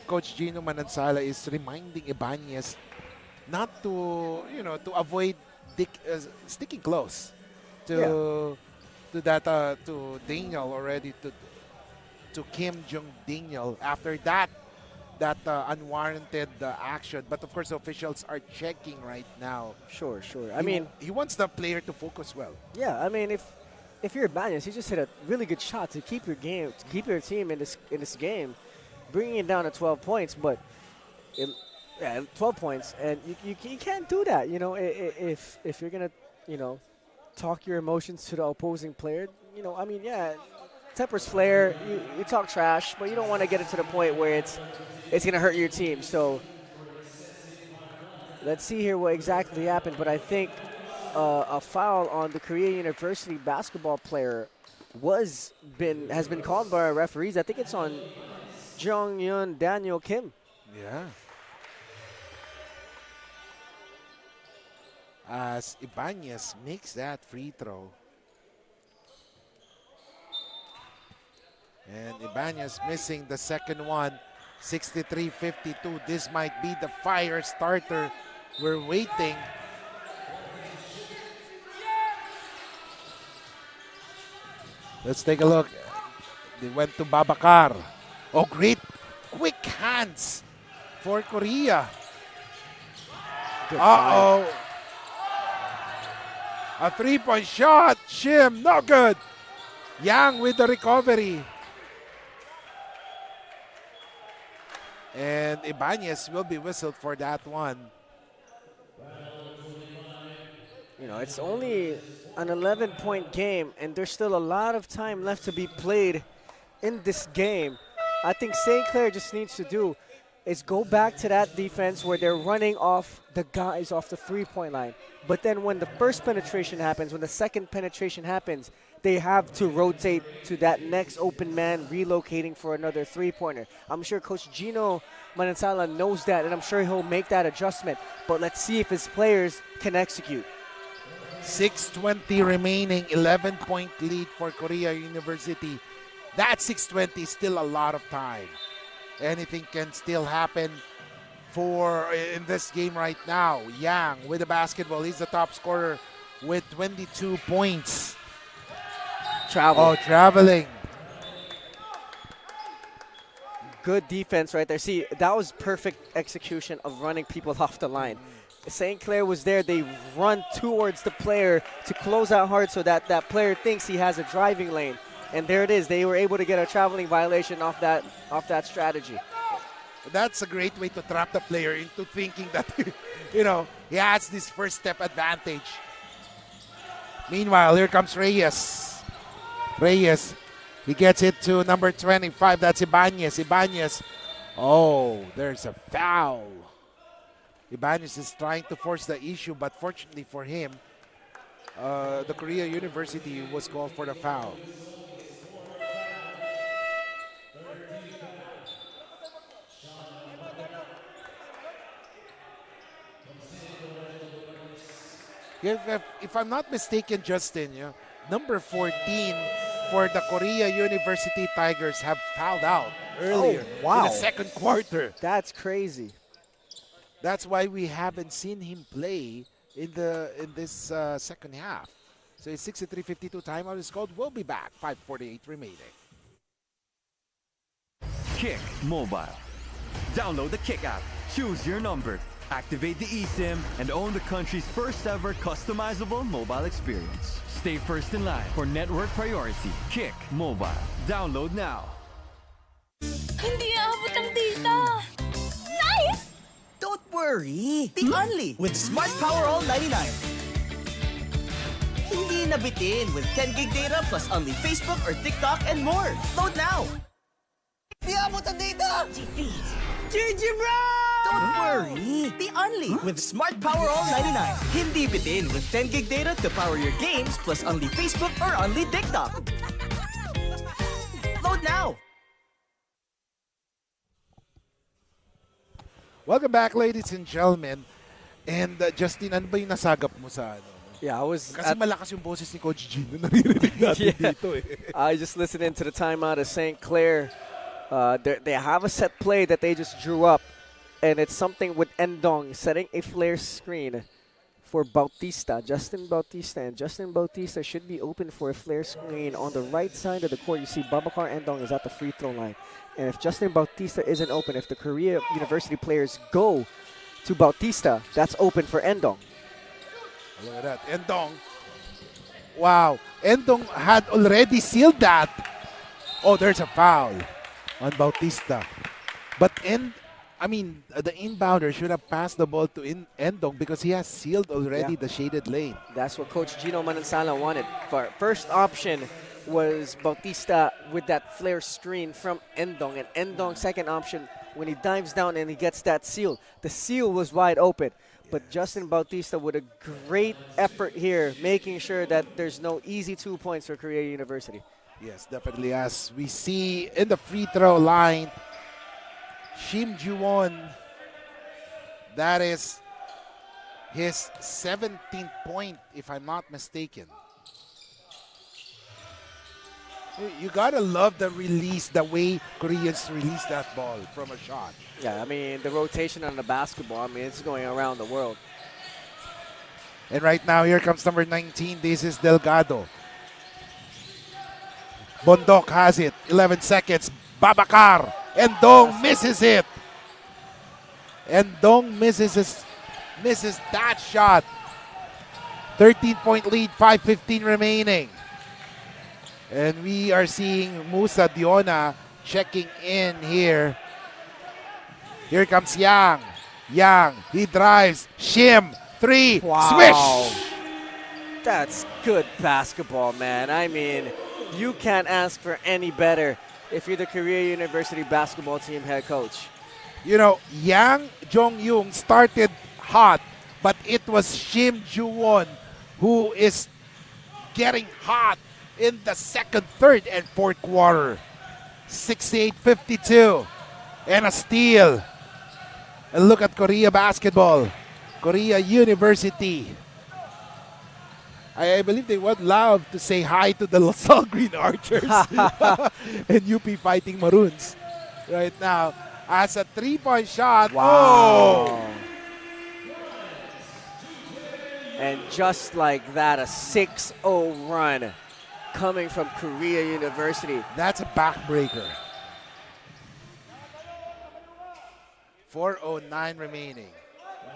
Coach Gino Manansala is reminding Ibanez not to, to avoid sticking close to to Daniel already, to Kim Jong Daniel after that unwarranted action. But of course, the officials are checking right now. Sure. He wants the player to focus well. Yeah, I mean, if you're Ibanez, you just hit a really good shot to keep your team in this game, bringing it down to 12 points. But 12 points, and you can't do that. If you're gonna talk your emotions to the opposing player, tempers flare. You talk trash, but you don't want to get it to the point where it's gonna hurt your team. So let's see here what exactly happened. But I think a foul on the Korea University basketball player has been called by our referees. I think it's on Jong-yoon Daniel Kim. Yeah. As Ibanez makes that free throw. And Ibanez missing the second one. 63-52. This might be the fire starter. We're waiting. Let's take a look. They went to Babacar. Oh, great quick hands for Korea. Uh-oh. A three-point shot. Shim, no good. Yang with the recovery. And Ibanez will be whistled for that one. It's only an 11-point game, and there's still a lot of time left to be played in this game. I think St. Clair just needs to do is go back to that defense where they're running off the guys off the three-point line. But then when the first penetration happens, when the second penetration happens, they have to rotate to that next open man, relocating for another three-pointer. I'm sure Coach Gino Manansala knows that, and I'm sure he'll make that adjustment. But let's see if his players can execute. 6:20 remaining, 11-point lead for Korea University. That 6:20 is still a lot of time. Anything can still happen in this game right now. Yang with the basketball. He's the top scorer with 22 points. Traveling. Good defense right there. See, that was perfect execution of running people off the line. St. Clair was there. They run towards the player to close out hard so that that player thinks he has a driving lane. And there it is. They were able to get a traveling violation off that strategy. That's a great way to trap the player into thinking that, you know, he has this first step advantage. Meanwhile, here comes Reyes. Reyes, he gets it to number 25. That's Ibanez. Ibanez. Oh, there's a foul. Ibanez is trying to force the issue, but fortunately for him, the Korea University was called for the foul. If I'm not mistaken, Justin, number 14 for the Korea University Tigers have fouled out earlier in the second quarter. That's crazy. That's why we haven't seen him play in this second half. So it's 63-52 timeout is called. We'll be back. 5:48 remaining. Kick Mobile. Download the Kick app. Choose your number. Activate the eSIM and own the country's first ever customizable mobile experience. Stay first in line for network priority. Kick Mobile. Download now. Hindi aabot ang data. Nice! Don't worry, the only with Smart Power All 99. Hindi nabitin with 10 gig data plus only Facebook or TikTok and more. Load now. Di abot ang data. GG bro! Don't worry, the only with Smart Power All 99. Hindi bitin with 10 gig data to power your games plus only Facebook or only TikTok. Load now. Welcome back, ladies and gentlemen. And Justin, ano ba yung nasagap mo sa ano? Yeah, I was. Kasi malakas yung boses ni Coach Gino. Naririnig natin dito eh. I just listened into the timeout of St. Clair. They have a set play that they just drew up, and it's something with Endong setting a flare screen for Bautista, Justin Bautista, and Justin Bautista should be open for a flare screen on the right side of the court. You see Babacar Endong is at the free throw line, and if Justin Bautista isn't open, if the Korea University players go to Bautista, that's open for Endong. Look at that. Endong. Wow. Endong had already sealed that. Oh, there's a foul on Bautista. But the inbounder should have passed the ball to Endong because he has sealed already the shaded lane. That's what Coach Gino Manansala wanted. First option was Bautista with that flare screen from Endong. And Endong's second option, when he dives down and he gets that seal, the seal was wide open. But Justin Bautista with a great effort here, making sure that there's no easy 2 points for Korea University. Yes, definitely. As we see in the free throw line, Shim Ju-won, that is his 17th point, if I'm not mistaken. You gotta love the release, the way Koreans release that ball from a shot. Yeah, I mean, the rotation on the basketball, I mean, it's going around the world. And right now, here comes number 19. This is Delgado. Bondok has it. 11 seconds. Babacar. And Dong misses it. And Dong misses that shot. 13-point lead, 5:15 remaining. And we are seeing Musa Diona checking in here. Here comes Yang. Yang, he drives. Shim, three, swish! That's good basketball, man. I mean, you can't ask for any better if you're the Korea University basketball team head coach. You know, Yang Jong-young started hot, but it was Shim Ju-won who is getting hot in the second, third, and fourth quarter. 68-52. And a steal. And look at Korea basketball. Korea University. I believe they would love to say hi to the LaSalle Green Archers and UP Fighting Maroons right now. As a three-point shot. Wow. Oh! And just like that, a 6-0 run coming from Korea University. That's a backbreaker. 4:09 remaining.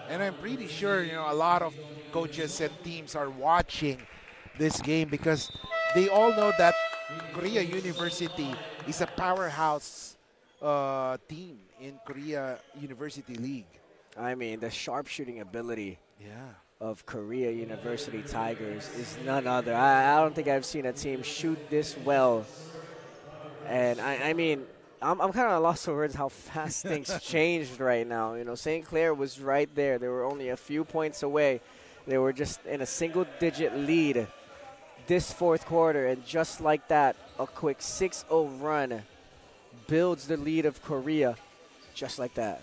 And I'm pretty sure, a lot of coaches and teams are watching this game because they all know that Korea University is a powerhouse team in Korea University League. I mean, the sharpshooting ability Yeah. of Korea University Tigers is none other. I don't think I've seen a team shoot this well. And I mean, I'm kind of lost for words how fast things changed right now. You know, St. Clair was right there. They were only a few points away. They were just in a single-digit lead this fourth quarter, and just like that, a quick 6-0 run builds the lead of Korea, just like that.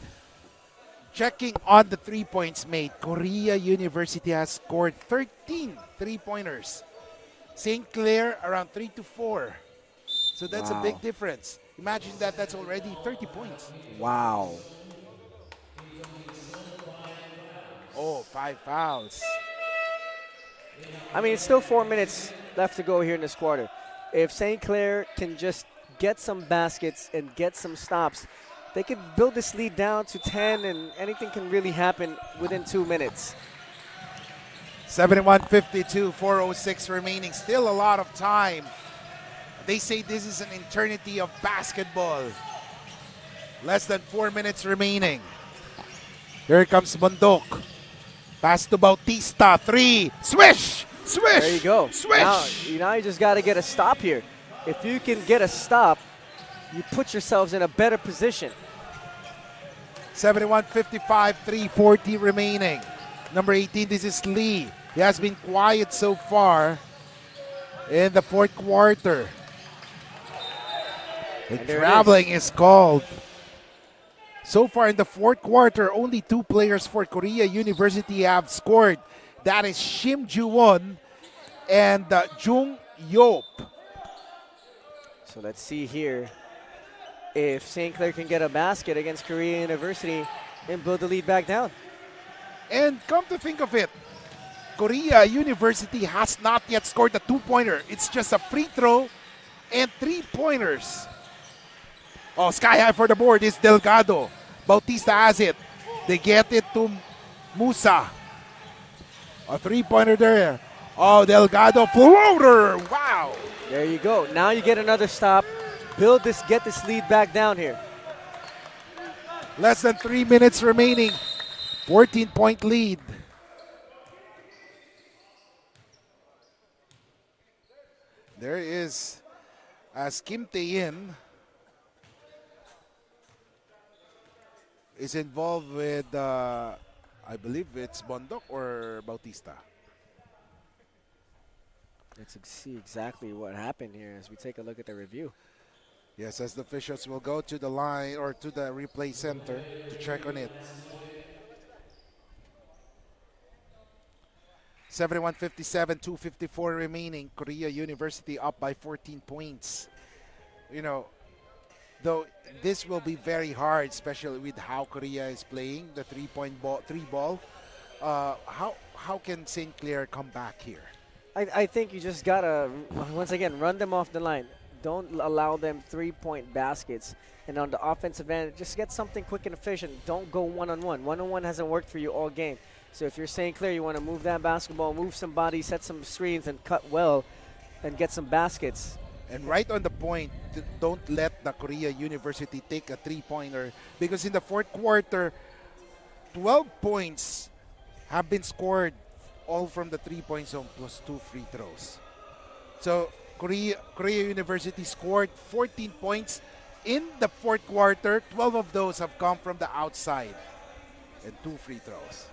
Checking on the 3 points made, Korea University has scored 13 3-pointers. St. Clair around 3 to 4. So that's a big difference. Imagine that, that's already 30 points. Wow. Oh, 5 fouls. I mean, it's still 4 minutes left to go here in this quarter. If St. Clair can just get some baskets and get some stops, they could build this lead down to 10, and anything can really happen within 2 minutes. 71-52, 4:06 remaining. Still a lot of time. They say this is an eternity of basketball. Less than 4 minutes remaining. Here comes Bondok. Pass to Bautista. 3. Swish! Swish! There you go. Swish! Now you just got to get a stop here. If you can get a stop, you put yourselves in a better position. 71-55, 3:40 remaining. Number 18, this is Lee. He has been quiet so far in the fourth quarter. The traveling is called. So far in the fourth quarter, only 2 players for Korea University have scored. That is Shim Ju-won and Jung Yop. So let's see here if St. Clair can get a basket against Korea University and build the lead back down. And come to think of it, Korea University has not yet scored a 2-pointer. It's just a free throw and 3-pointers. Oh, sky high for the board is Delgado. Bautista has it. They get it to Musa. A 3-pointer there. Oh, Delgado floater. Wow. There you go. Now you get another stop. Get this lead back down here. Less than 3 minutes remaining. 14-point lead. There is as Kim Tae-in is involved with, I believe it's Bondok or Bautista. Let's see exactly what happened here as we take a look at the review. Yes, as the officials will go to the line or to the replay center to check on it. 71-57, 2:54 remaining. Korea University up by 14 points. You know, though this will be very hard, especially with how Korea is playing the three ball. How can St. Clair come back here? I think you just gotta once again run them off the line. Don't allow them 3-point baskets. And on the offensive end, just get something quick and efficient. Don't go one-on-one. One-on-one hasn't worked for you all game. So if you're St. Clair, you want to move that basketball, move some bodies, set some screens, and cut well, and get some baskets. And right on the point, don't let the Korea University take a 3-pointer, because in the fourth quarter, 12 points have been scored, all from the 3-point zone plus 2 free throws. So Korea University scored 14 points in the fourth quarter. 12 of those have come from the outside and 2 free throws.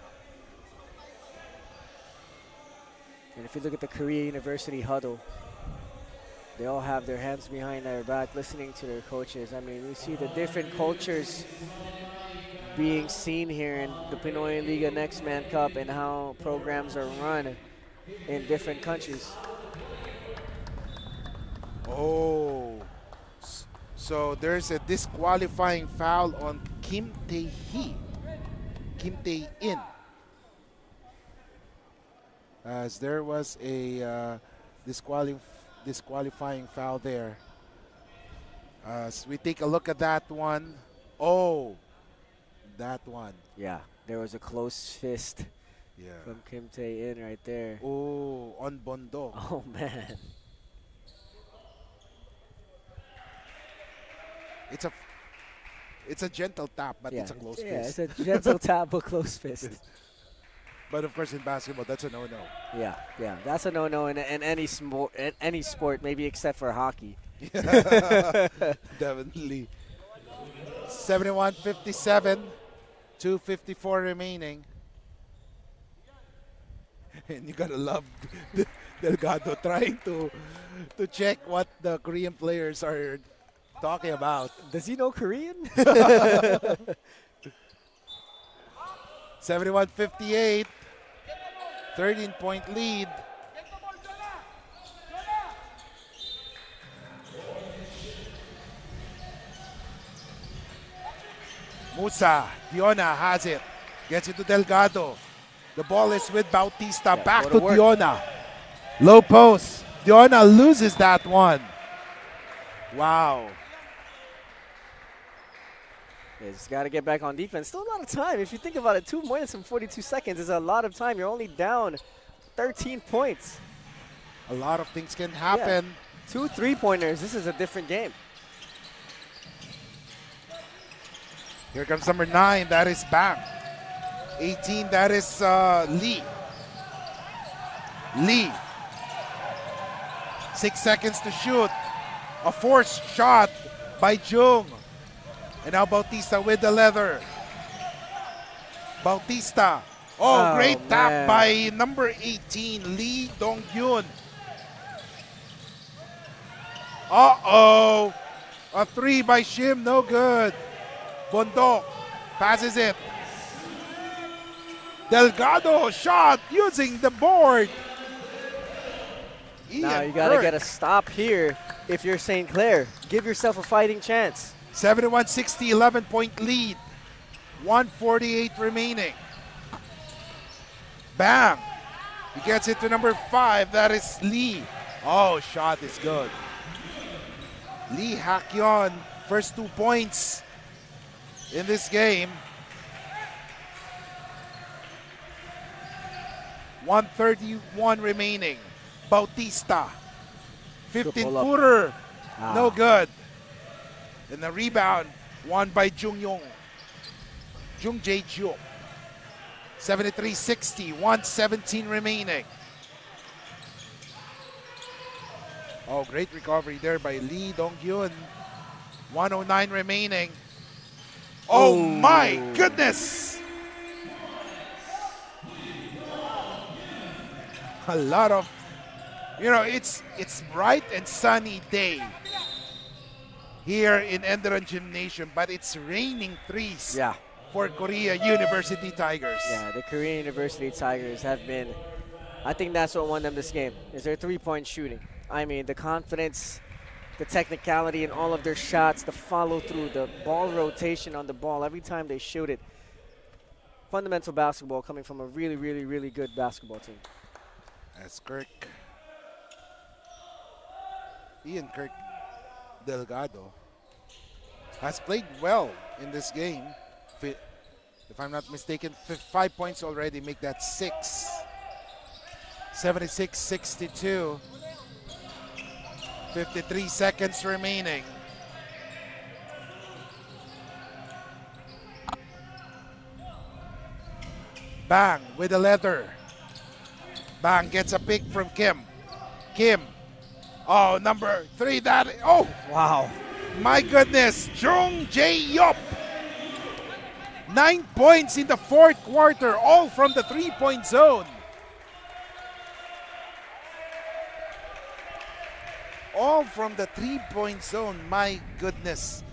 And if you look at the Korea University huddle, they all have their hands behind their back listening to their coaches. I mean, you see the different cultures being seen here in the Pinoyliga Next Man Cup and how programs are run in different countries. Oh, so there's a disqualifying foul on Kim Tae-in. As there was a disqualifying foul there. As we take a look at that one. Oh, that one. Yeah, there was a close fist from Kim Tae-in right there. Oh, on Bondok. Oh, man. It's a gentle tap, but it's a close fist. It's a gentle tap, but close fist. But of course, in basketball, that's a no-no. Yeah, that's a no-no in any sport, maybe except for hockey. Definitely. 71-57, 2:54 remaining. And you gotta love Delgado trying to check what the Korean players are talking about. Does he know Korean? 71-58, 13-point lead. Musa, Diona has it. Gets it to Delgado. The ball is with Bautista. Back to Diona. Low post. Diona loses that one. Wow. He's got to get back on defense. Still a lot of time. If you think about it, 2 minutes and 42 seconds is a lot of time. You're only down 13 points. A lot of things can happen. Yeah. 2 3-pointers. This is a different game. Here comes number 9. That is Bang. 18. That is Lee. Lee. 6 seconds to shoot. A forced shot by Jung. And now Bautista with the leather. Bautista. Oh, great tap by number 18, Lee Dong-gyun. Uh-oh. A 3 by Shim, no good. Bondok passes it. Delgado shot using the board. Now you got to get a stop here if you're St. Clair. Give yourself a fighting chance. 71-60, 11-point lead. 1:48 remaining. Bang. He gets it to number 5. That is Lee. Oh, shot is good. Lee Hakyon, first 2 points in this game. 1:31 remaining. Bautista. 15-footer. No good. And the rebound won by Jung Yong. Jung Jae-joo. 73-60, 1:17 remaining. Oh, great recovery there by Lee Dong-gyun. 1:09 remaining. Oh my goodness! A lot of, it's bright and sunny day here in Enderan Gymnasium, but it's raining threes. Yeah. For Korea University Tigers. Yeah, the Korean University Tigers have been, I think that's what won them this game, is their 3-point shooting. I mean, the confidence, the technicality in all of their shots, the follow through, the ball rotation on the ball every time they shoot it. Fundamental basketball coming from a really, really, really good basketball team. That's Ian Kirk Delgado has played well in this game. If I'm not mistaken, 5 points already, make that 6. 76-62. 53 seconds remaining. Bang with the leather. Bang gets a pick from Kim. Kim. Oh, number 3. Oh, wow. My goodness. Jung Jae-yup. 9 points in the 4th quarter, all from the 3-point zone. All from the 3-point zone, my goodness.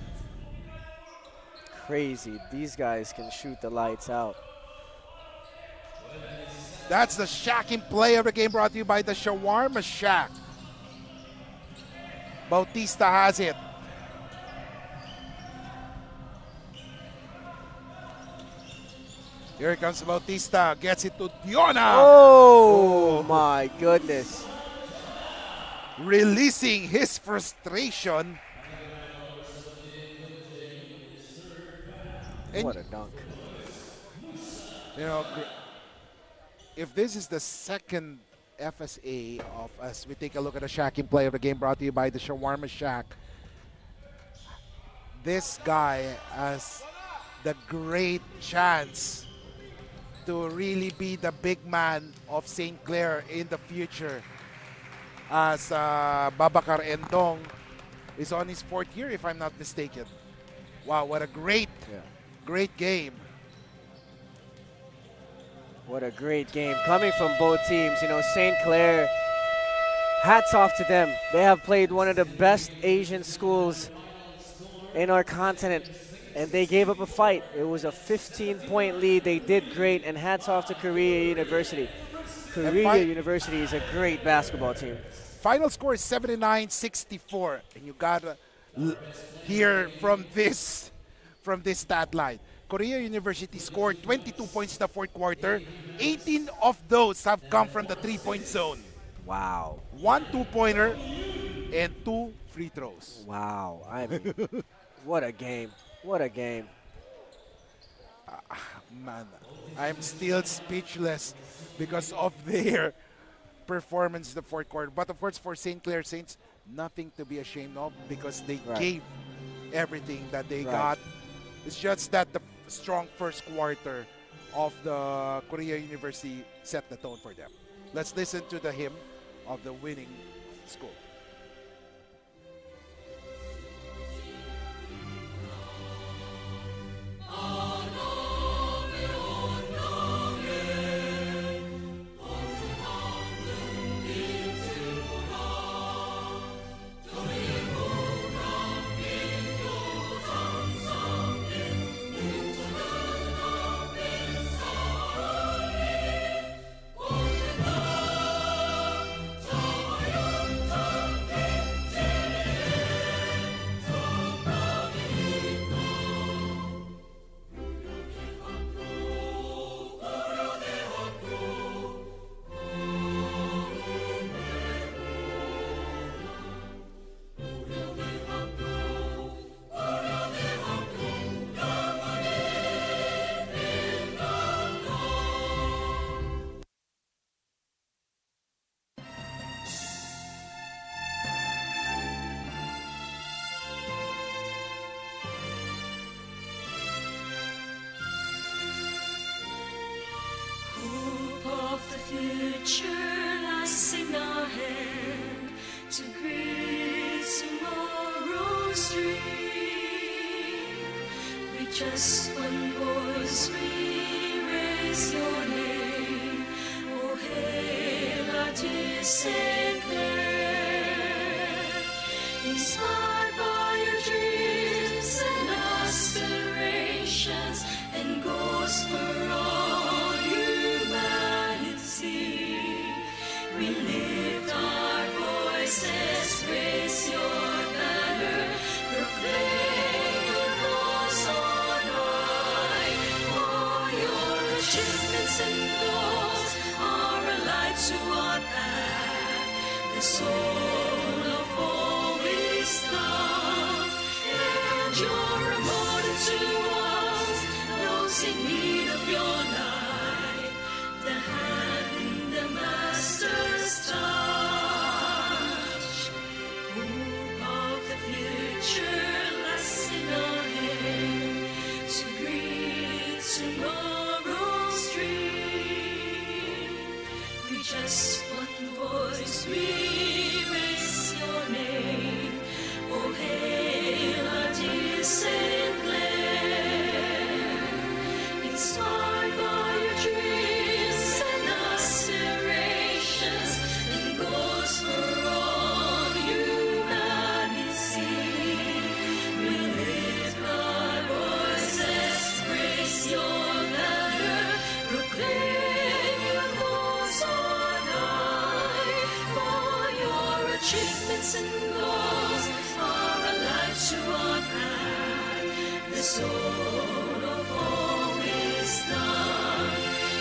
Crazy, these guys can shoot the lights out. That's the shacking play of the game, brought to you by the Shawarma Shack. Bautista has it. Here comes Bautista, gets it to Diona. Oh my goodness. Releasing his frustration. And what a dunk. If this is the second FSA of us, we take a look at the shacking play of the game, brought to you by the Shawarma Shack. this guy has the great chance to really be the big man of St. Clair in the future, as Babacar Endong is on his fourth year, if I'm not mistaken. Wow, what a great game. What a great game coming from both teams. You know, St. Clair, hats off to them. They have played one of the best Asian schools in our continent, and they gave up a fight. It was a 15-point lead. They did great, and hats off to Korea University. Korea University is a great basketball team. Final score is 79-64, and you gotta hear from this stat line. Korea University scored 22 points in the fourth quarter. 18 of those have come from the three-point zone. Wow. 1 2-pointer and 2 free throws. Wow. I mean, what a game. What a game. Man, I'm still speechless because of their performance in the fourth quarter. But of course, for St. Clair Saints, nothing to be ashamed of because they gave everything that they got. It's just that the strong first quarter of the Korea University set the tone for them. Let's listen to the hymn of the winning school. Future lies in our hand to greet tomorrow's dream. With just one voice we raise your name. Oh, hail our dear St. Clair. Inspired by your dreams and aspirations and goals for all humanity. We lift our voices, raise your banner, proclaim your cause on high. For your achievements and goals are a light to our path, the soul of all wisdom. And you're a model to us, those in need of your light, the hand in the master's touch. Hope of the future lies in our hand to greet tomorrow's dream. We just one voice, we raise your name. Oh, hail our dear St. Clair. Inspired by your dreams and aspirations and goals for all humanity, we lift our voices, raise your banner, proclaim your cause on high. For your achievements and goals are a light to our path, the soul of all wisdom.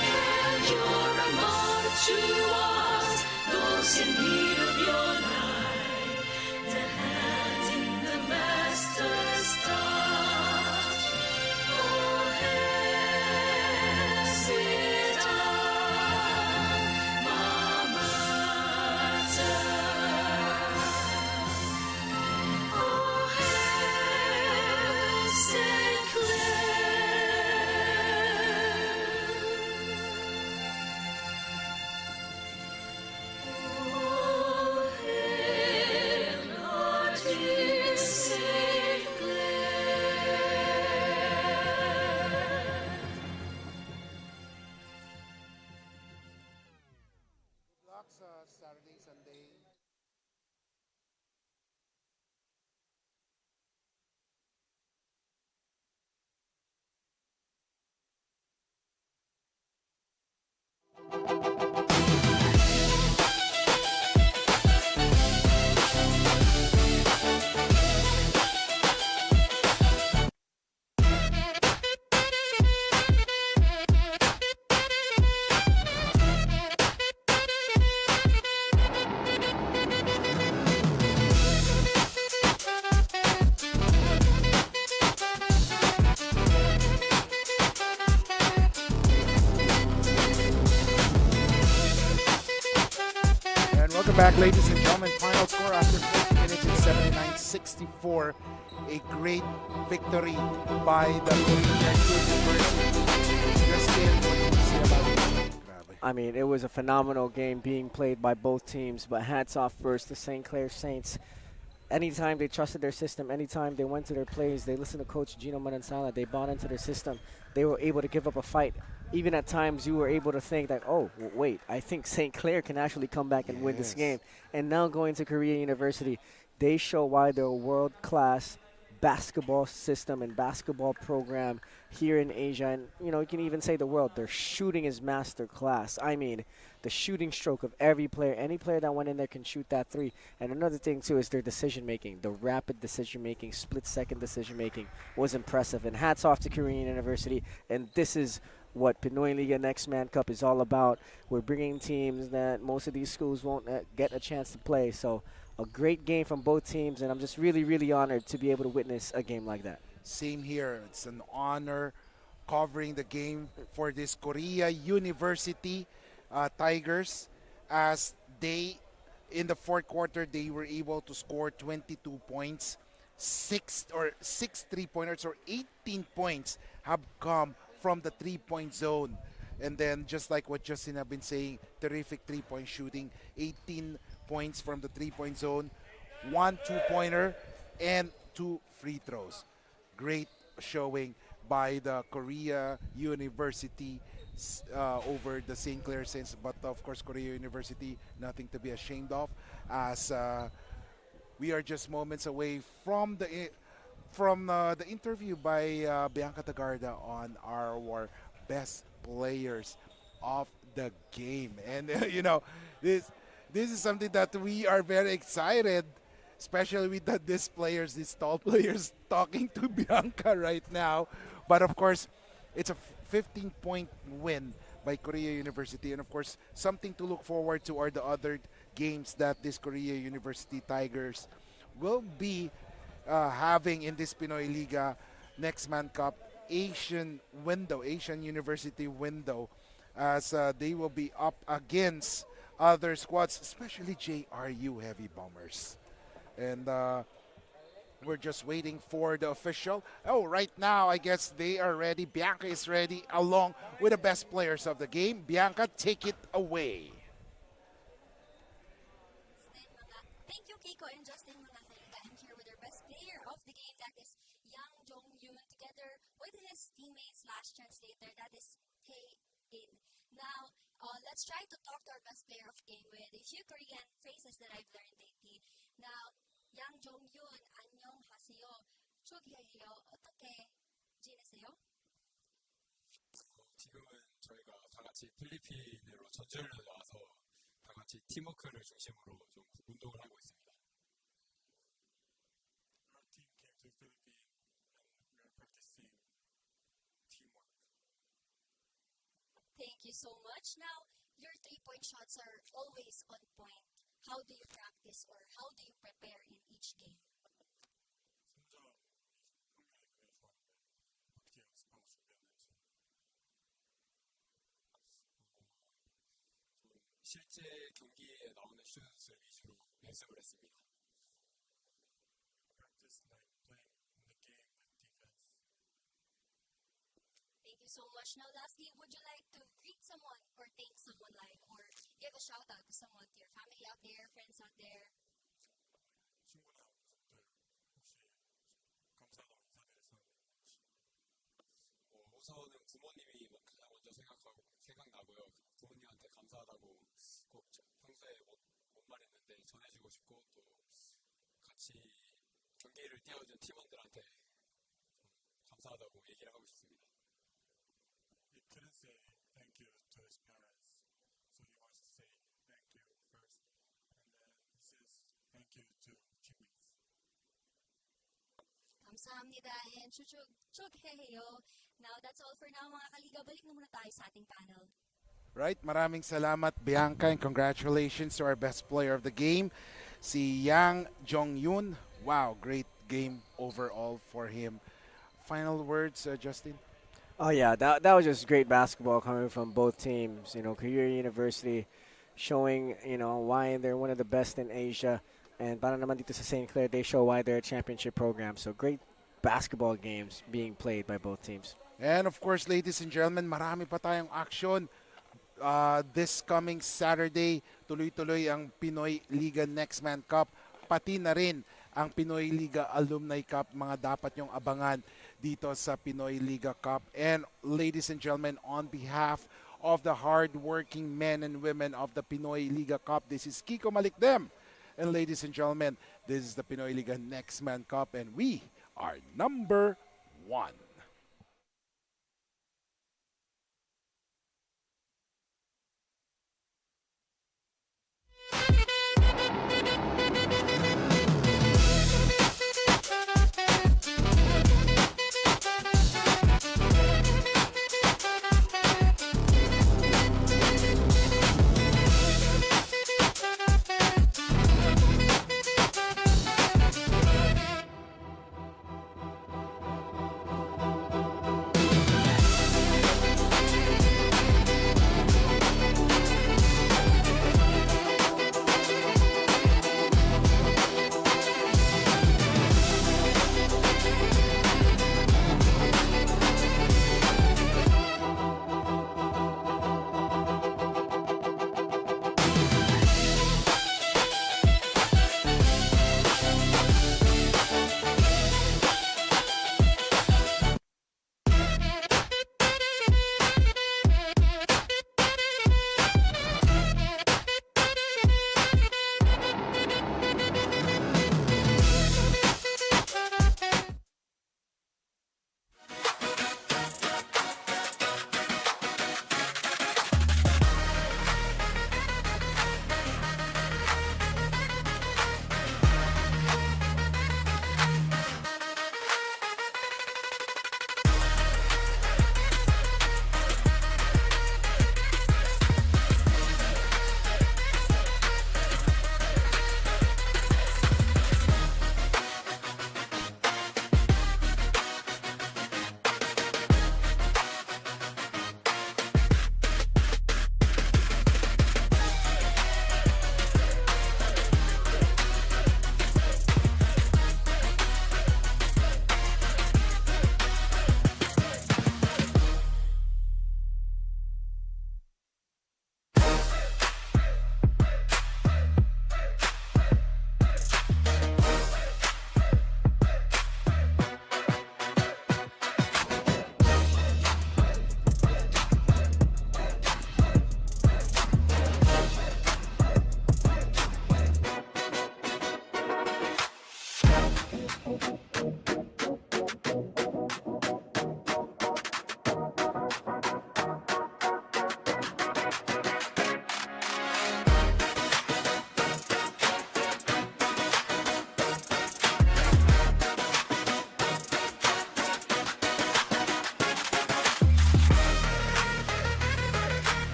And you're a model to us, those in need of your light, the hand in the master's touch. Oh, Hesita, Mama. Oh, Saturday, Sunday. And welcome back, ladies and gentlemen. Final score after 40 minutes is 79-64. A great victory by the Korean University. Justin, what do you say about it? Grabe. I mean, it was a phenomenal game being played by both teams, but hats off first to St. Clair Saints. Anytime they trusted their system, anytime they went to their plays, they listened to Coach Gino Manansala, they bought into their system, they were able to give up a fight. Even at times, you were able to think that, oh, wait, I think St. Clair can actually come back and win this game. And now going to Korea University, they show why they're a world-class basketball system and basketball program here in Asia. And, you know, you can even say the world. Their shooting is master class. I mean, the shooting stroke of every player, any player that went in there can shoot that three. And another thing, too, is their decision-making. The rapid decision-making, split-second decision-making was impressive. And hats off to Korean University. And this is what Pinoyliga Next Man Cup is all about. We're bringing teams that most of these schools won't get a chance to play. So a great game from both teams, and I'm just really, really honored to be able to witness a game like that. Same here. It's an honor covering the game for this Korea University Tigers, as they, in the fourth quarter, they were able to score 22 points. Six 3-pointers or 18 points have come from the 3-point zone. And then, just like what Justin have been saying, terrific 3-point shooting, 18 points from the 3-point zone, 1 2-pointer, and 2 free throws. Great showing by the Korea University over the St. Clair Saints. But of course, Korea University, nothing to be ashamed of, as we are just moments away from the interview by Bianca Tagarda on our best players of the game. And you know, this is something that we are very excited, especially with these tall players talking to Bianca right now. But of course, it's a 15-point win by Korea University, and of course, something to look forward to are the other games that this Korea University Tigers will be having in this Pinoyliga Next Man Cup Asian University window, as they will be up against other squads, especially JRU Heavy Bombers. And we're just waiting for the official. Oh, right now, I guess they are ready. Bianca is ready, along with the best players of the game. Bianca, take it away. Thank you, Keiko and Justin mga kalingga. I'm here with our best player of the game, that is Yang Jong-yoon, together with his teammate slash translator, that is Tae In. Now, let's try to talk to our best player of the game with a few Korean phrases that I've learned lately. Now, Yang Jong-yoon, 안녕하세요. 초기예요. 어떻게 지내세요? 지금은 저희가 다 같이 필리핀으로 전주를 와서 다 같이 팀워크를 중심으로 좀 운동을 하고 있습니다. Our team came to Philippines and we are practicing teamwork. Thank you so much. Now, your 3-point shots are always on point. How do you practice or how do you prepare in each game? 선점 평균이 그래서 어떻게 연습하고 준비했는지 실제 경기에 나오는 슛을 위주로 연습을 했습니다. Practice like playing in the game with defense. Thank you so much. Now, lastly, would you like to greet someone or thank someone, like, or give a shout out to someone, to your family out there, friends out there? 친구나 가족들 혹시 감사하다고 인사드릴 사람 있는지. 우선은 부모님이 가장 먼저 생각나고요. 부모님한테 감사하다고 꼭 평소에 같이 경기를 뛰어준 팀원들한테 감사하다고 얘기를 하고 싶습니다. He couldn't say thank you to his parents, so he wants to say thank you first, and then he says thank you to teammates. 감사합니다 and chugheheyo. Now that's all for now mga kaliga. Balik na muna tayo sa ating panel. Right, maraming salamat Bianca and congratulations to our best player of the game, si Yang Jong-yun. Wow, great game overall for him. Final words, Justin? Oh yeah, that was just great basketball coming from both teams. You know, Career University showing, why they're one of the best in Asia. And para naman dito sa St. Clair, they show why they're a championship program. So great basketball games being played by both teams. And of course, ladies and gentlemen, marami pa tayong action. This coming Saturday, tuloy-tuloy ang Pinoyliga Next Man Cup, pati na rin ang Pinoyliga Alumni Cup, mga dapat nyong abangan dito sa Pinoyliga Cup. And ladies and gentlemen, on behalf of the hard-working men and women of the Pinoyliga Cup, this is Kiko Malikdem. And ladies and gentlemen, this is the Pinoyliga Next Man Cup, and we are number 1.